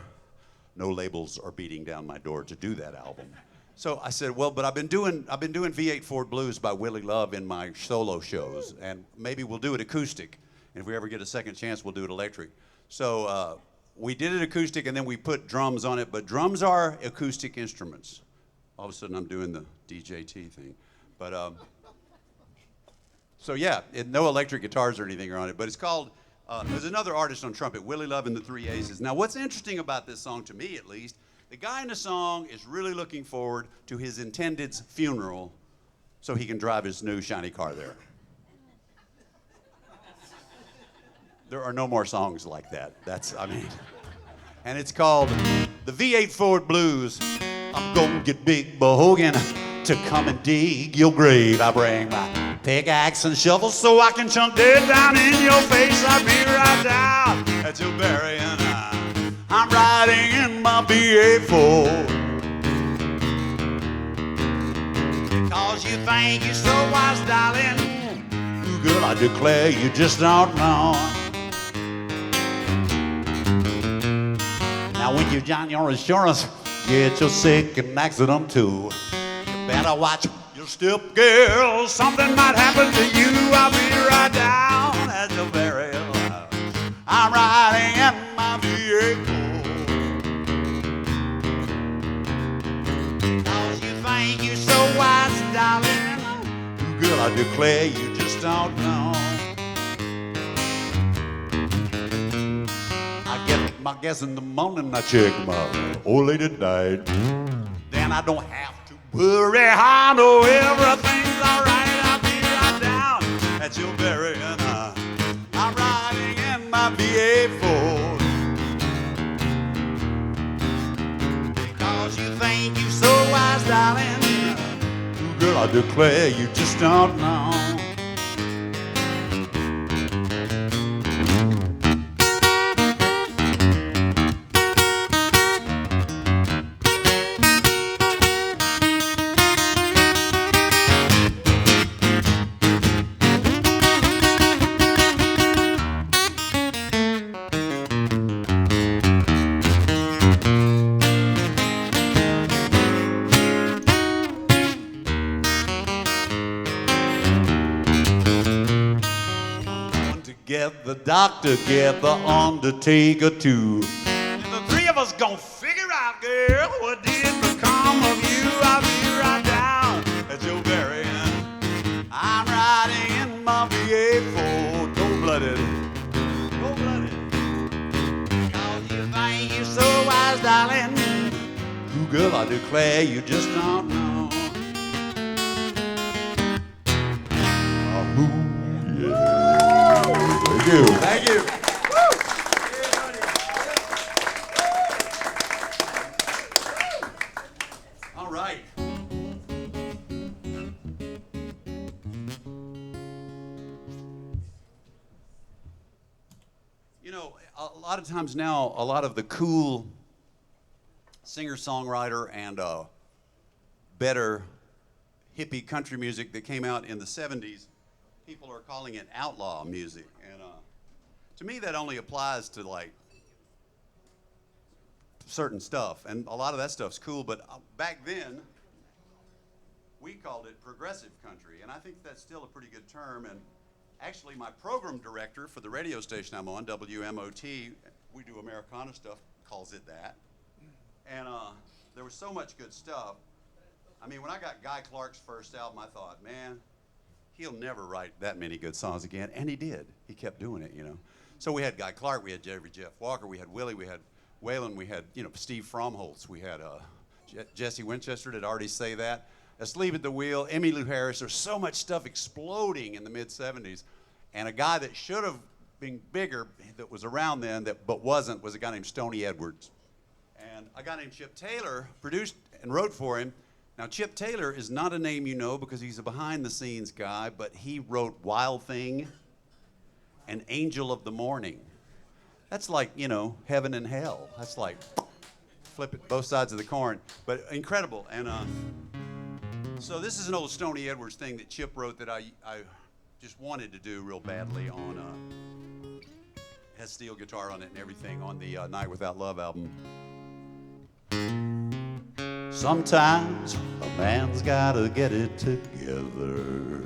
Speaker 1: no labels are beating down my door to do that album. So I said, well, but I've been doing V8 Ford Blues by Willie Love in my solo shows, and maybe we'll do it acoustic. And if we ever get a second chance, we'll do it electric. So, we did it acoustic, and then we put drums on it, but drums are acoustic instruments. All of a sudden, I'm doing the DJT thing. But So yeah, no electric guitars or anything are on it, but it's called, there's another artist on trumpet, Willie Love and the Three Aces. Now what's interesting about this song, to me at least, the guy in the song is really looking forward to his intended's funeral so he can drive his new shiny car there. There are no more songs like that. And it's called the V8 Ford Blues. I'm gonna get Big Bogan to come and dig your grave. I bring my pickaxe and shovel so I can chunk dead down in your face. I'll be right down at your burying. I'm riding in my V8 Ford. Because you think you're so wise, darling. Girl, I declare you just don't know. Now when you join your insurance, get your sick and accident too. You better watch your step, girl. Something might happen to you. I'll be right down at your burial. I'm riding in my vehicle. Cause you think you're so wise, darling. Girl, I declare you just don't know. I guess in the morning I check my old lady died. Then I don't have to worry, I know everything's alright. I'll be right down at your burying. I'm riding in my V8 Ford. Because you think you're so wise, darling. Girl, I declare you just don't know. Get the doctor, get the undertaker too. And the three of us gon' figure out, girl, what did become of you. I'll be right down at your burying. I'm riding in my V8 Ford, cold-blooded, cold-blooded. Cause you think you're so wise, darling. Ooh, girl, I declare you just don't know. Ooh, yeah. Thank you. Thank you. All right. You know, a lot of times now, a lot of the cool singer-songwriter and better hippie country music that came out in the 70s, people are calling it outlaw music. And to me, that only applies to like certain stuff. And a lot of that stuff's cool, but back then, we called it progressive country. And I think that's still a pretty good term. And actually, my program director for the radio station I'm on, WMOT, we do Americana stuff, calls it that. And there was so much good stuff. I mean, when I got Guy Clark's first album, I thought, man, he'll never write that many good songs again. And he did. He kept doing it, you know. So we had Guy Clark, we had Jeff Walker, we had Willie, we had Waylon, we had, you know, Steve Fromholtz, we had Jesse Winchester, did already say that. Asleep at the Wheel, Emmylou Harris. There's so much stuff exploding in the mid-'70s. And a guy that should have been bigger, that was around then, but wasn't, was a guy named Stoney Edwards. And a guy named Chip Taylor produced and wrote for him. Now, Chip Taylor is not a name you know because he's a behind-the-scenes guy, but he wrote Wild Thing and Angel of the Morning. That's like, you know, heaven and hell. That's like, flip it both sides of the coin. But incredible. And so this is an old Stoney Edwards thing that Chip wrote that I just wanted to do real badly on, has steel guitar on it and everything, on the Night Without Love album. Sometimes a man's gotta get it together.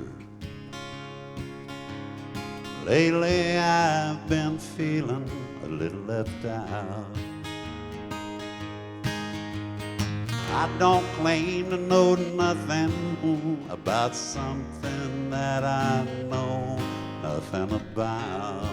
Speaker 1: Lately I've been feeling a little left out. I don't claim to know nothing about something that I know nothing about.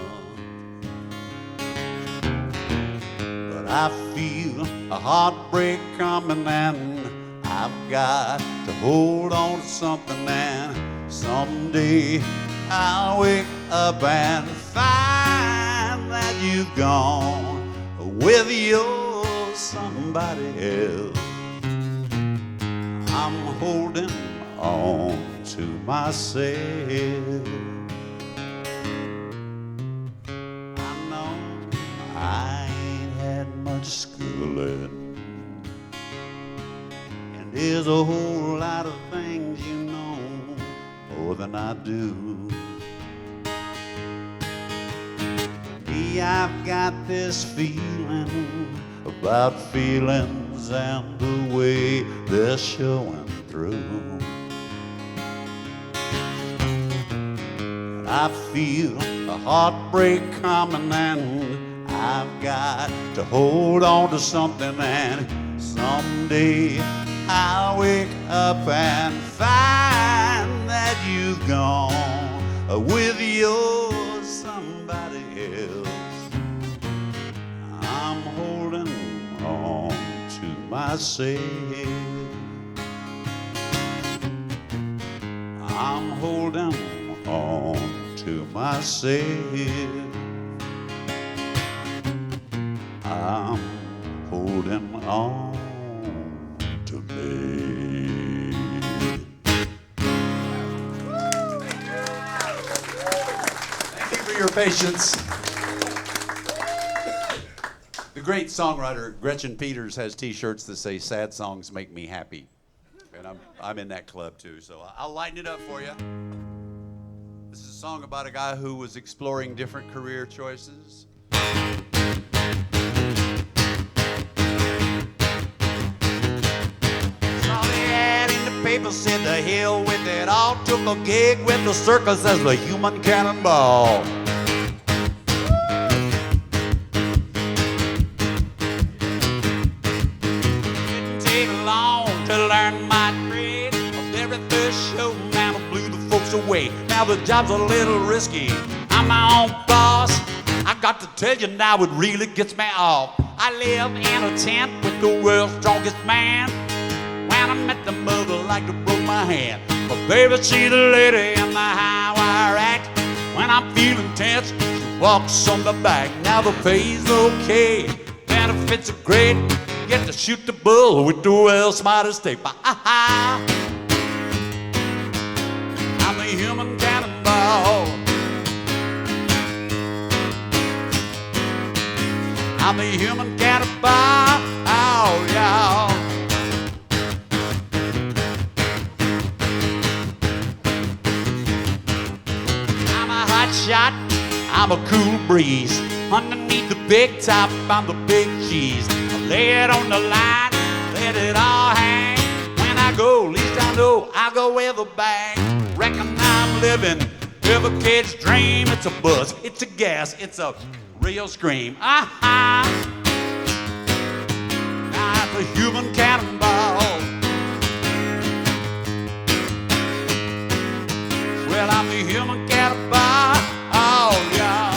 Speaker 1: But I feel a heartbreak coming and I've got to hold on to something, and someday I'll wake up and find that you've gone with your somebody else. I'm holding on to myself. I know I ain't had much schooling, and there's a whole lot of things you know more than I do. Me, I've got this feeling about feelings and the way they're showing through. And I feel a heartbreak coming and I've got to hold on to something, and someday I'll wake up and find that you've gone with your somebody else. I'm holding on to myself. I'm holding on to myself. I'm holding on to me.
Speaker 2: Thank you for your patience. The great songwriter Gretchen Peters has T-shirts that say "Sad songs make me happy," and I'm in that club too. So I'll lighten it up for you. This is a song about a guy who was exploring different career choices.
Speaker 1: People said the hell with it all. Took a gig with the circus as the human cannonball. Didn't take long to learn my trade. Of the very first show, man, I blew the folks away. Now the job's a little risky. I'm my own boss. I got to tell you now, it really gets me off. I live in a tent with the world's strongest man. When I met the mother, like to broke my hand. But baby, she's the lady in the high wire act. When I'm feeling tense, she walks on the back. Now the pay's okay, benefits are great. Get to shoot the bull with the world's smartest tape. I'm the human cannonball. I'm the human cannonball. Oh, y'all. Shot, I'm a cool breeze. Underneath the big top, I'm the big cheese. I lay it on the line, let it all hang. When I go, least I know I'll go with a bang. Reckon I'm living every kid's dream. It's a buzz, it's a gas, it's a real scream. I'm the human cannonball. Well, I'm the human cannonball. Oh, yeah.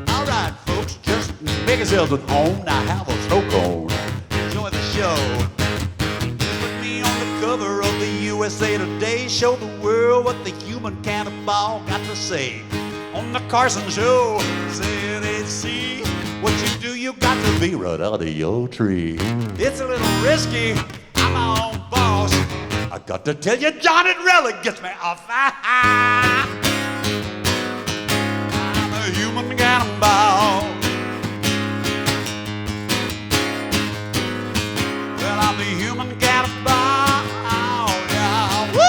Speaker 1: All right, folks, just make yourselves at home. Now have a smoke on. Enjoy the show. Put me on the cover of the USA Today. Show the world what the human cannonball got to say. On the Carson Show, say they see what you do, you got to be right out of your tree. It's a little risky, I'm my own boss. I got to tell you, John, it really gets me off. I'm a human cannonball. Well, I'm the human cannonball. Oh, yeah. Woo!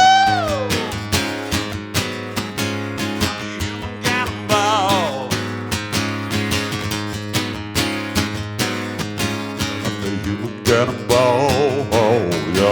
Speaker 1: I'm the human cannonball, oh, yo.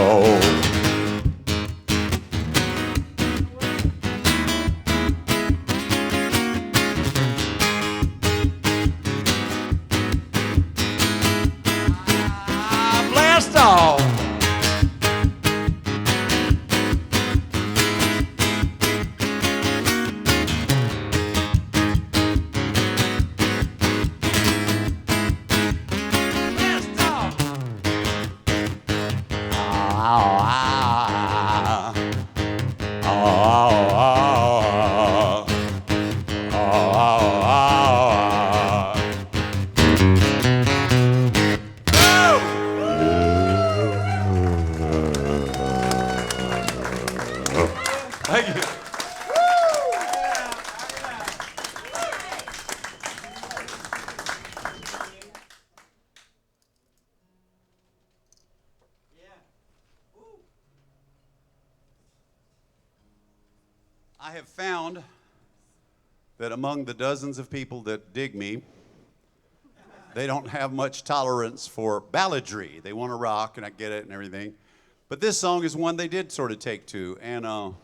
Speaker 2: Thank you. I have found that among the dozens of people that dig me, they don't have much tolerance for balladry. They want to rock, and I get it and everything. But this song is one they did sort of take to, and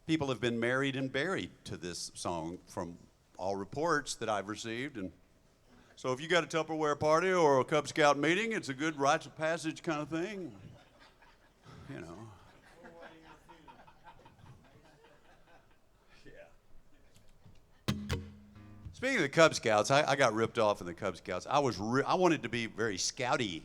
Speaker 2: people have been married and buried to this song from all reports that I've received. And so if you got a Tupperware party or a Cub Scout meeting, it's a good rites of passage kind of thing. You know. Speaking of the Cub Scouts, I got ripped off in the Cub Scouts. I wanted to be very scouty,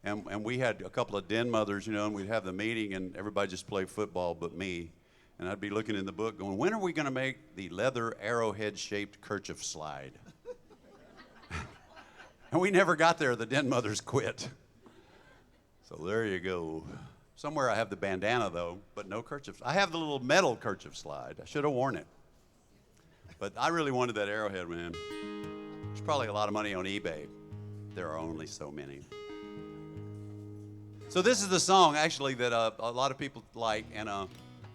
Speaker 2: and we had a couple of den mothers, you know, and we'd have the meeting, and everybody just played football but me. And I'd be looking in the book going, when are we going to make the leather arrowhead-shaped kerchief slide? And we never got there. The den mothers quit. So there you go. Somewhere I have the bandana, though, but no kerchief. I have the little metal kerchief slide. I should have worn it. But I really wanted that arrowhead, man. There's probably a lot of money on eBay. There are only so many. So this is the song, actually, that a lot of people like, and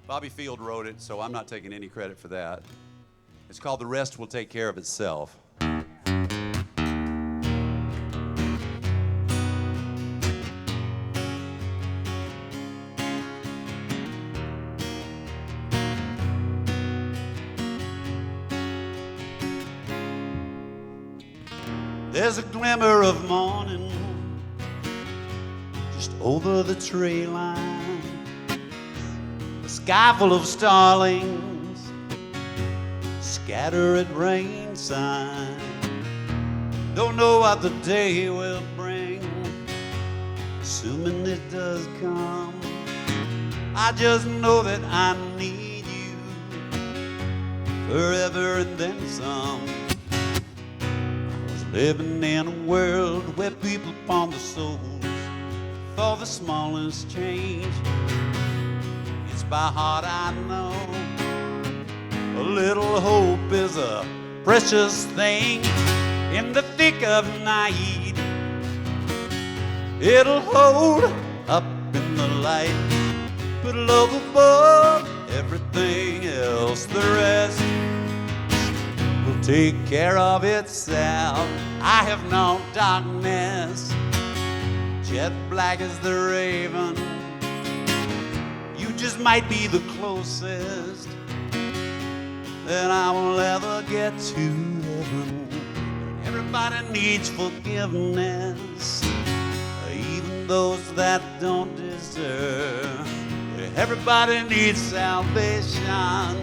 Speaker 2: Bobby Field wrote it, so I'm not taking any credit for that. It's called The Rest Will Take Care of Itself. There's a glimmer of morning just over the tree line. A sky full of starlings scatter at rain sign. Don't know what the day will bring, assuming it does come. I just know that I need you forever and then some. Living in a world where people pawn their souls for the smallest change. It's by heart I know a little hope is a precious thing. In the thick of night, it'll hold up in the light, put love above everything else. The rest will take care of itself. I have known darkness, jet black as the raven. You just might be the closest that I will ever get to heaven. Everybody needs forgiveness, even those that don't deserve. Everybody needs salvation,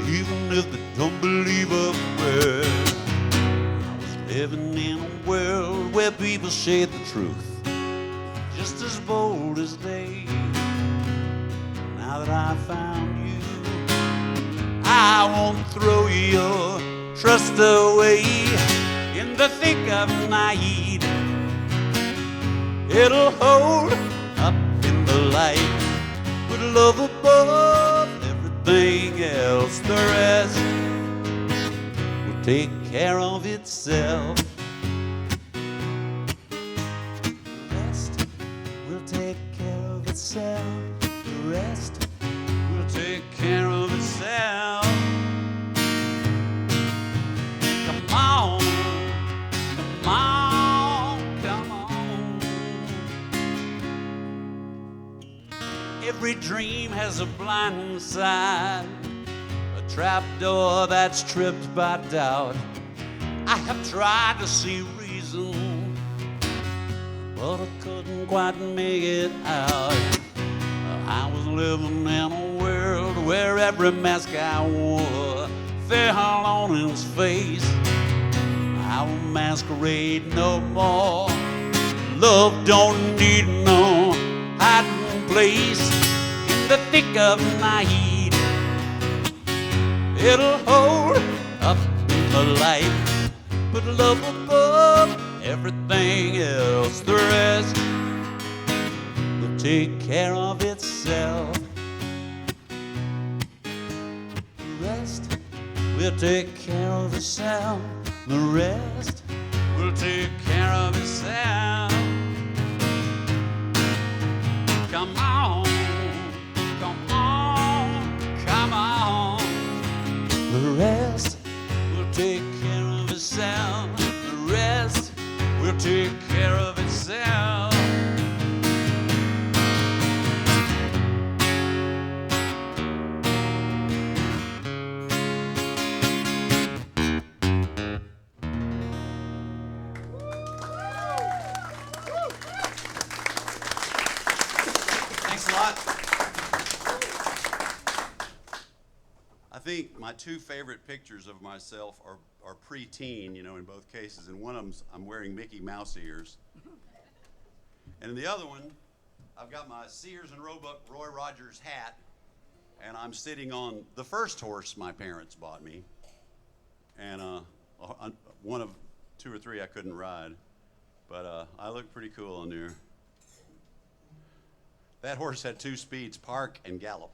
Speaker 2: even if they don't believe a prayer. I was living in a world where people shade the truth, just as bold as they. Now that I found you, I won't throw your trust away. In the thick of night, it'll hold up in the light, with love above everything else. The rest will take care of itself. The rest will take care of itself. The rest will take care of itself. Come on, come on, come on. Every dream has a blind side, a trapdoor that's tripped by doubt. I have tried to see reason, but I couldn't quite make it out. I was living in a world where every mask I wore fell on its face. I will masquerade no more. Love don't need no
Speaker 1: place in the thick of night. It'll hold up the light, put love above everything else. The rest will take care of itself. The rest will take care of itself. The rest will take care of itself. Come on, come on, come on. The rest will take care of itself. The rest will take care of itself. I think my two favorite pictures of myself are pre-teen, you know, in both cases. And one of them, I'm wearing Mickey Mouse ears. And in the other one, I've got my Sears and Roebuck Roy Rogers hat, and I'm sitting on the first horse my parents bought me. And one of two or three I couldn't ride, but I look pretty cool on there. That horse had two speeds, park and gallop.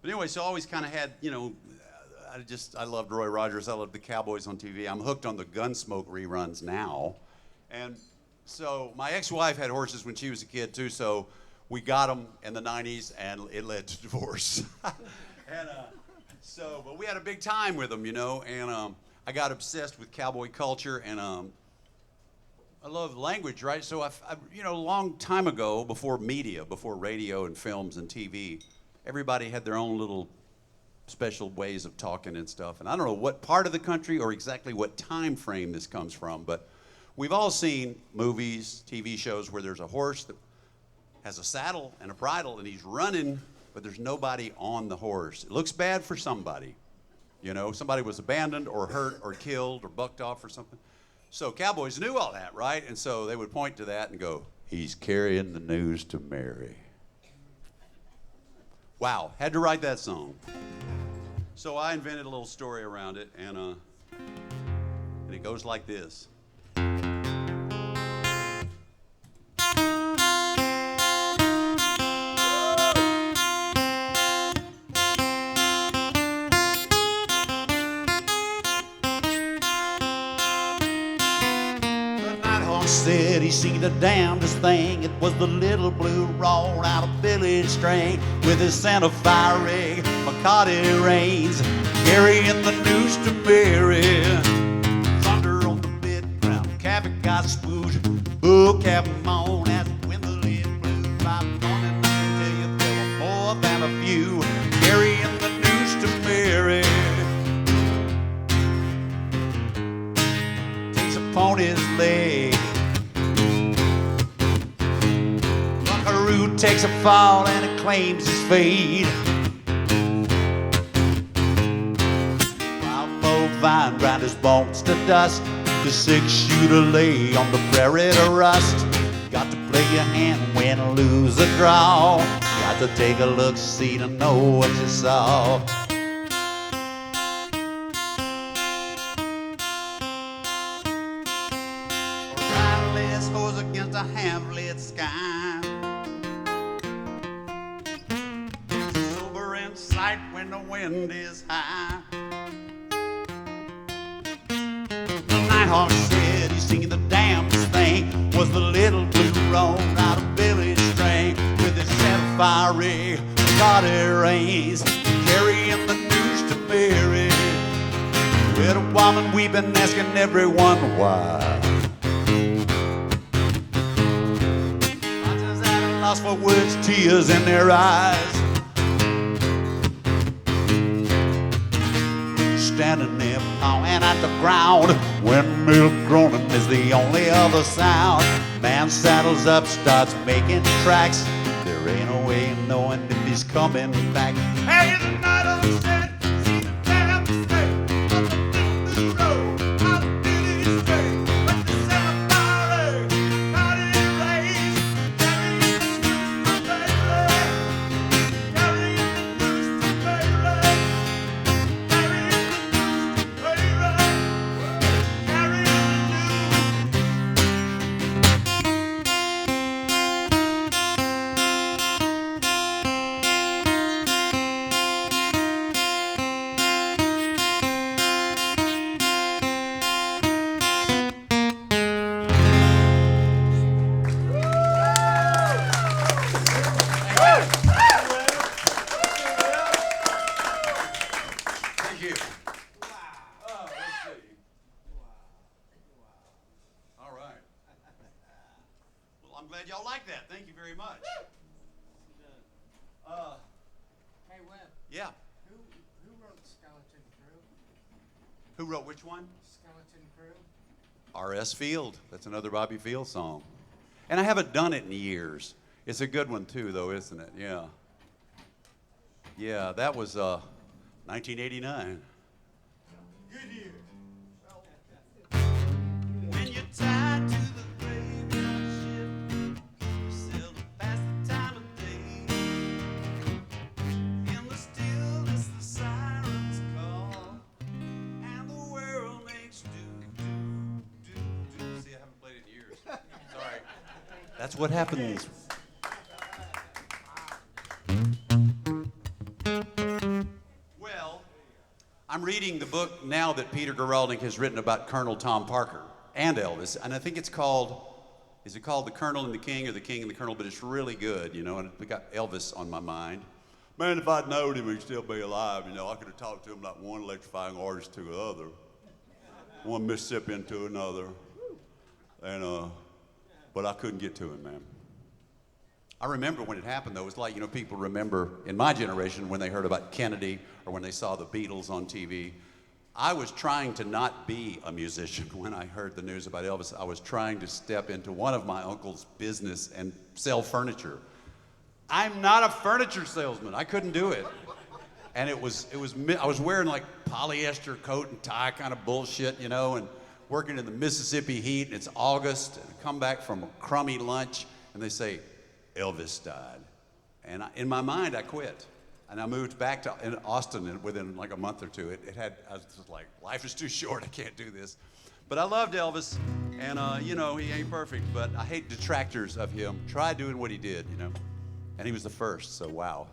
Speaker 1: But anyway, so I always kind of had, you know, I loved Roy Rogers. I loved the Cowboys on TV. I'm hooked on the Gunsmoke reruns now. And so my ex-wife had horses when she was a kid too, so we got them in the 90s and it led to divorce. And but we had a big time with them, you know, and I got obsessed with cowboy culture, and I love language, right? So you know, a long time ago, before media, before radio and films and TV, everybody had their own little special ways of talking and stuff. And I don't know what part of the country or exactly what time frame this comes from, but we've all seen movies, TV shows where there's a horse that has a saddle and a bridle and he's running, but there's nobody on the horse. It looks bad for somebody. You know, somebody was abandoned or hurt or killed or bucked off or something. So cowboys knew all that, right? And so they would point to that and go, "He's carrying the news to Mary." Wow, had to write that song. So I invented a little story around it, and it goes like this. Said he seen the damnedest thing. It was the little blue roll out of village string with his Santa Fe rig, McGonigel reins, carrying the news to Mary. Thunder on the bit ground, cabin got spooked. Bull cap him on as when the lid blew. By morning I can tell you there were more than a few carrying the news to Mary. Takes upon his leg, takes a fall and it claims his fate. Wild bovine grind his bones to dust. The 6-shooter lay on the prairie to rust. Got to play your hand, win or lose a draw. Got to take a look, see to know what you saw. Riding his horse against a half-lit sky. When the wind is high, the Nighthawk said he's seen the damnedest thing. Was the little blue roll out of village string with his Santa Fe rig, McGonigel reins, carrying the news to Mary. With a woman weeping, asking everyone why. I just had a loss for words, tears in their eyes. Standing there pawing at the ground, windmill groaning is the only other sound. Man saddles up, starts making tracks. There ain't no way of knowing if he's coming back. Hey, the night on set, see the damn thing on the road, out of Billy's way.
Speaker 2: glad y'all like that. Thank you very much.
Speaker 3: Hey, Webb.
Speaker 2: Yeah.
Speaker 3: Who wrote Skeleton Crew?
Speaker 2: Who wrote which one?
Speaker 3: Skeleton Crew?
Speaker 2: R.S. Field. That's another Bobby Field song. And I haven't done it in years. It's a good one too, though, isn't it? Yeah. Yeah, that was 1989.
Speaker 3: Good year.
Speaker 2: When you're tied to the graveyard shift, you sail to pass the time of day. In the stillness, the sirens call, and the world makes do. See, I haven't played it in years. Sorry. That's what happens. Well, I'm reading the book now that Peter Geralding has written about Colonel Tom Parker and Elvis, and I think it's called, is it called The Colonel and the King or The King and the Colonel? But it's really good, you know, and we got Elvis on my mind. Man, if I'd known him, he'd still be alive, you know. I could have talked to him like one electrifying artist to the other, one Mississippian to another, and but I couldn't get to him, man. I remember when it happened, though. It was like, you know, people remember in my generation when they heard about Kennedy or when they saw the Beatles on TV. I was trying to not be a musician when I heard the news about Elvis. I was trying to step into one of my uncle's business and sell furniture. I'm not a furniture salesman. I couldn't do it. And I was wearing like polyester coat and tie kind of bullshit, you know, and working in the Mississippi heat, and it's August, and I come back from a crummy lunch, and they say, Elvis died. And in my mind, I quit. And I moved back to in Austin and within like a month or two. I was just like, life is too short, I can't do this. But I loved Elvis, and you know, he ain't perfect, but I hate detractors of him. Try doing what he did, you know. And he was the first, so wow.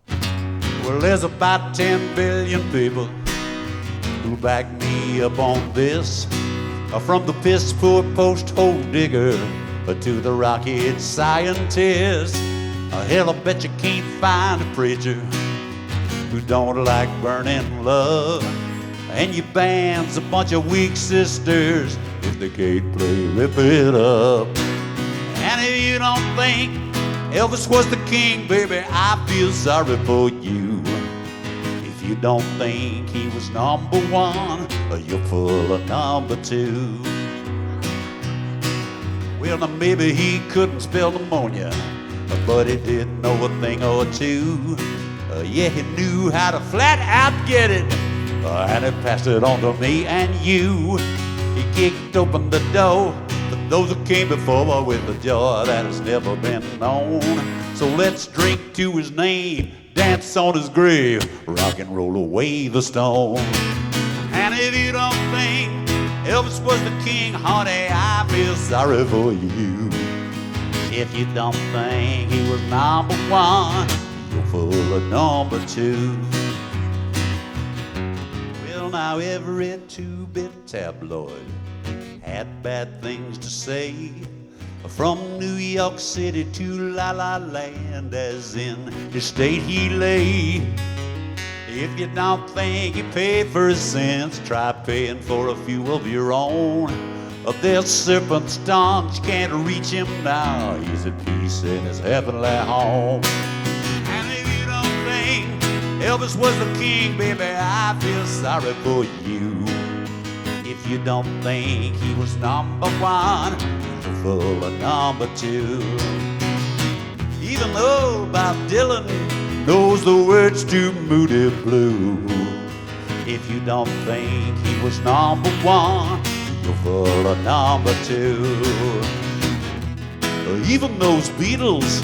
Speaker 2: Well, there's about 10 billion people who back me up on this. From the piss poor post hole digger to the rocket scientist. Hell, I bet you can't find a preacher who don't like burning love. And your band's a bunch of weak sisters if they can't play Rip It Up. And if you don't think Elvis was the king, baby, I feel sorry for you. If you don't think he was number one, you're full of number two. Well, now maybe he couldn't spell pneumonia, but he did know a thing or two. Yeah, he knew how to flat out get it, and he passed it on to me and you. He kicked open the door for those who came before with a joy that has never been known. So let's drink to his name, dance on his grave, rock and roll away the stone. And if you don't think Elvis was the king, honey, I feel sorry for you. If you don't think he was number one, you're full of number two. Well, now every two-bit tabloid had bad things to say, from New York City to La La Land, as in his state he lay. If you don't think he paid for his sins, try paying for a few of your own. There's serpent's tongues, you can't reach him now. He's at peace in his heavenly home. And if you don't think Elvis was the king, baby, I feel sorry for you. If you don't think he was number one, you're full of number two. Even though Bob Dylan knows the words to Moody Blue, if you don't think he was number one, you're full of number two. Even those Beatles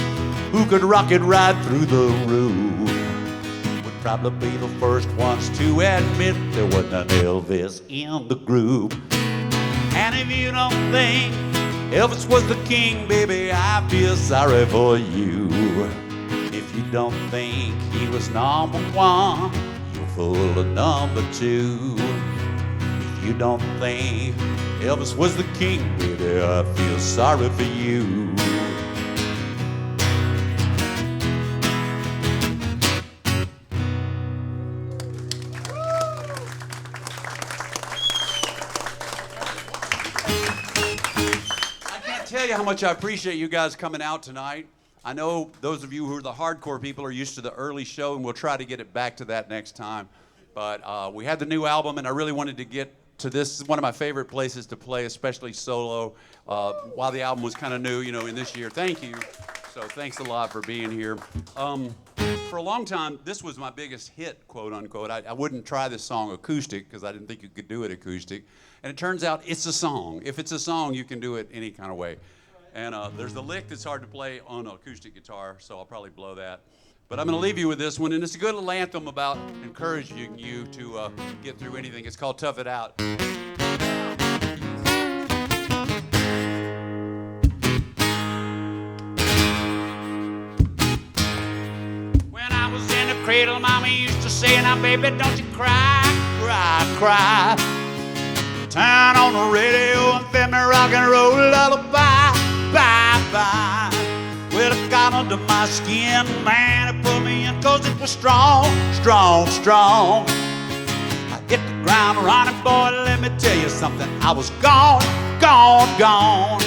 Speaker 2: who could rock it right through the roof would probably be the first ones to admit there wasn't an Elvis in the group. And if you don't think Elvis was the king, baby, I feel sorry for you. If you don't think he was number one, you're full of number two. If you don't think Elvis was the king, baby, I feel sorry for you. tell you how much I appreciate you guys coming out tonight. I know those of you who are the hardcore people are used to the early show, and we'll try to get it back to that next time. But we had the new album, and I really wanted to get to this. This is one of my favorite places to play, especially solo, while the album was kind of new, in this year. Thank you. So thanks a lot for being here. For a long time, this was my biggest hit, quote unquote. I wouldn't try this song acoustic because I didn't think you could do it acoustic. And it turns out it's a song. If it's a song, you can do it any kind of way. And there's the lick that's hard to play on an acoustic guitar, so I'll probably blow that. But I'm going to leave you with this one, and it's a good little anthem about encouraging you to get through anything. It's called Tough It Out. When I was in the cradle, Mama used to say, now baby, don't you cry, cry, cry. Turn on the radio and fed me rock and roll lullaby, bye, bye. Well, it got under my skin, man, it put me in 'cause it was strong, strong, strong. I hit the ground running, boy, let me tell you something. I was gone, gone, gone.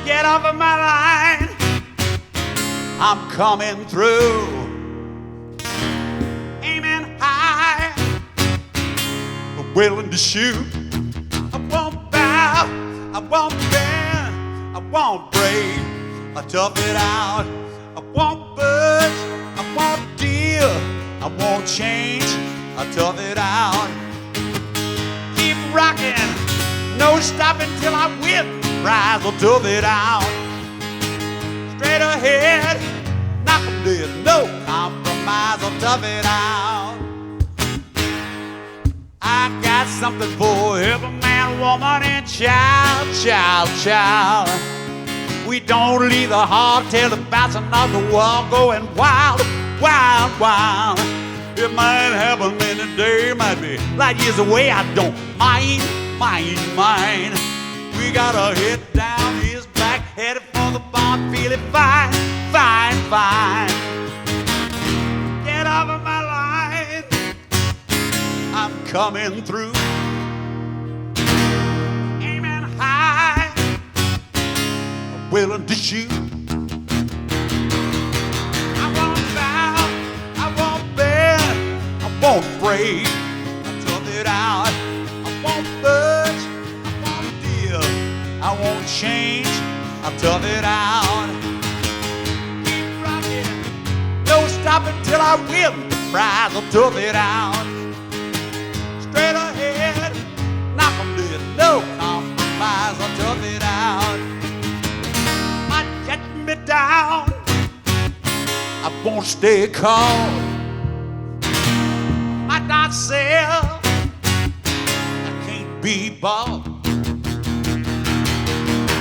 Speaker 2: Get off of my line, I'm coming through. Aiming high, willing to shoot. I won't bow, I won't bend, I won't break. I tough it out. I won't budge, I won't deal, I won't change. I tough it out. Keep rocking, no stopping till I win. Rise, I'll tough it out. Straight ahead, knock 'em dead, no compromise. I'll tough it out. I got something for every man, woman, and child, child, child. We don't leave the hardtail to bouncing off the wall, going wild, wild, wild. It might happen any day, might be light years away. I don't mind, mind, mind. We gotta head down his back, headed for the barn, feeling fine, fine, fine. Get off of my line, I'm coming through. Aiming high, I'm willing to shoot. I won't bow, I won't bend, I won't break. I tough it out. I won't budge, I won't deal, I won't change. I tough it out. Keep rocking, no stopping till I win the prize. I'll tough it out. Straight ahead, knock 'em dead, no compromise. I'll tough it out. Might get me down, I won't stay calm. Might not sell, I can't be bought.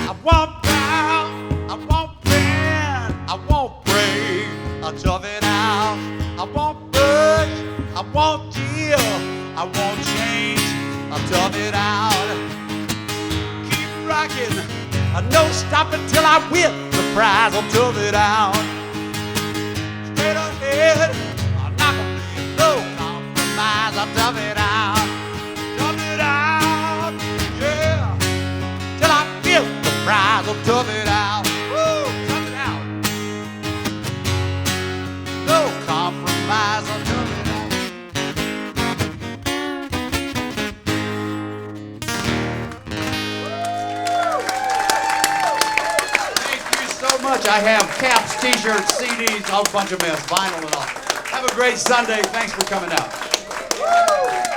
Speaker 2: I won't bow, I won't bend, I won't break. I'll tough it out. I won't budge, I won't deal, I won't change. I'll tough it out. Keep rocking, no stopping till I win the prize. I'll tough it out. Straight ahead, I'll knock 'em dead, no compromise. I'll tough it out. Tough it out, yeah. Till I win the prize. I'll tough it out. Woo, tough it out. No compromise. I'll tough it out. Much. I have caps, t-shirts, CDs, a whole bunch of mess, vinyl and all. Have a great Sunday. Thanks for coming out. Woo!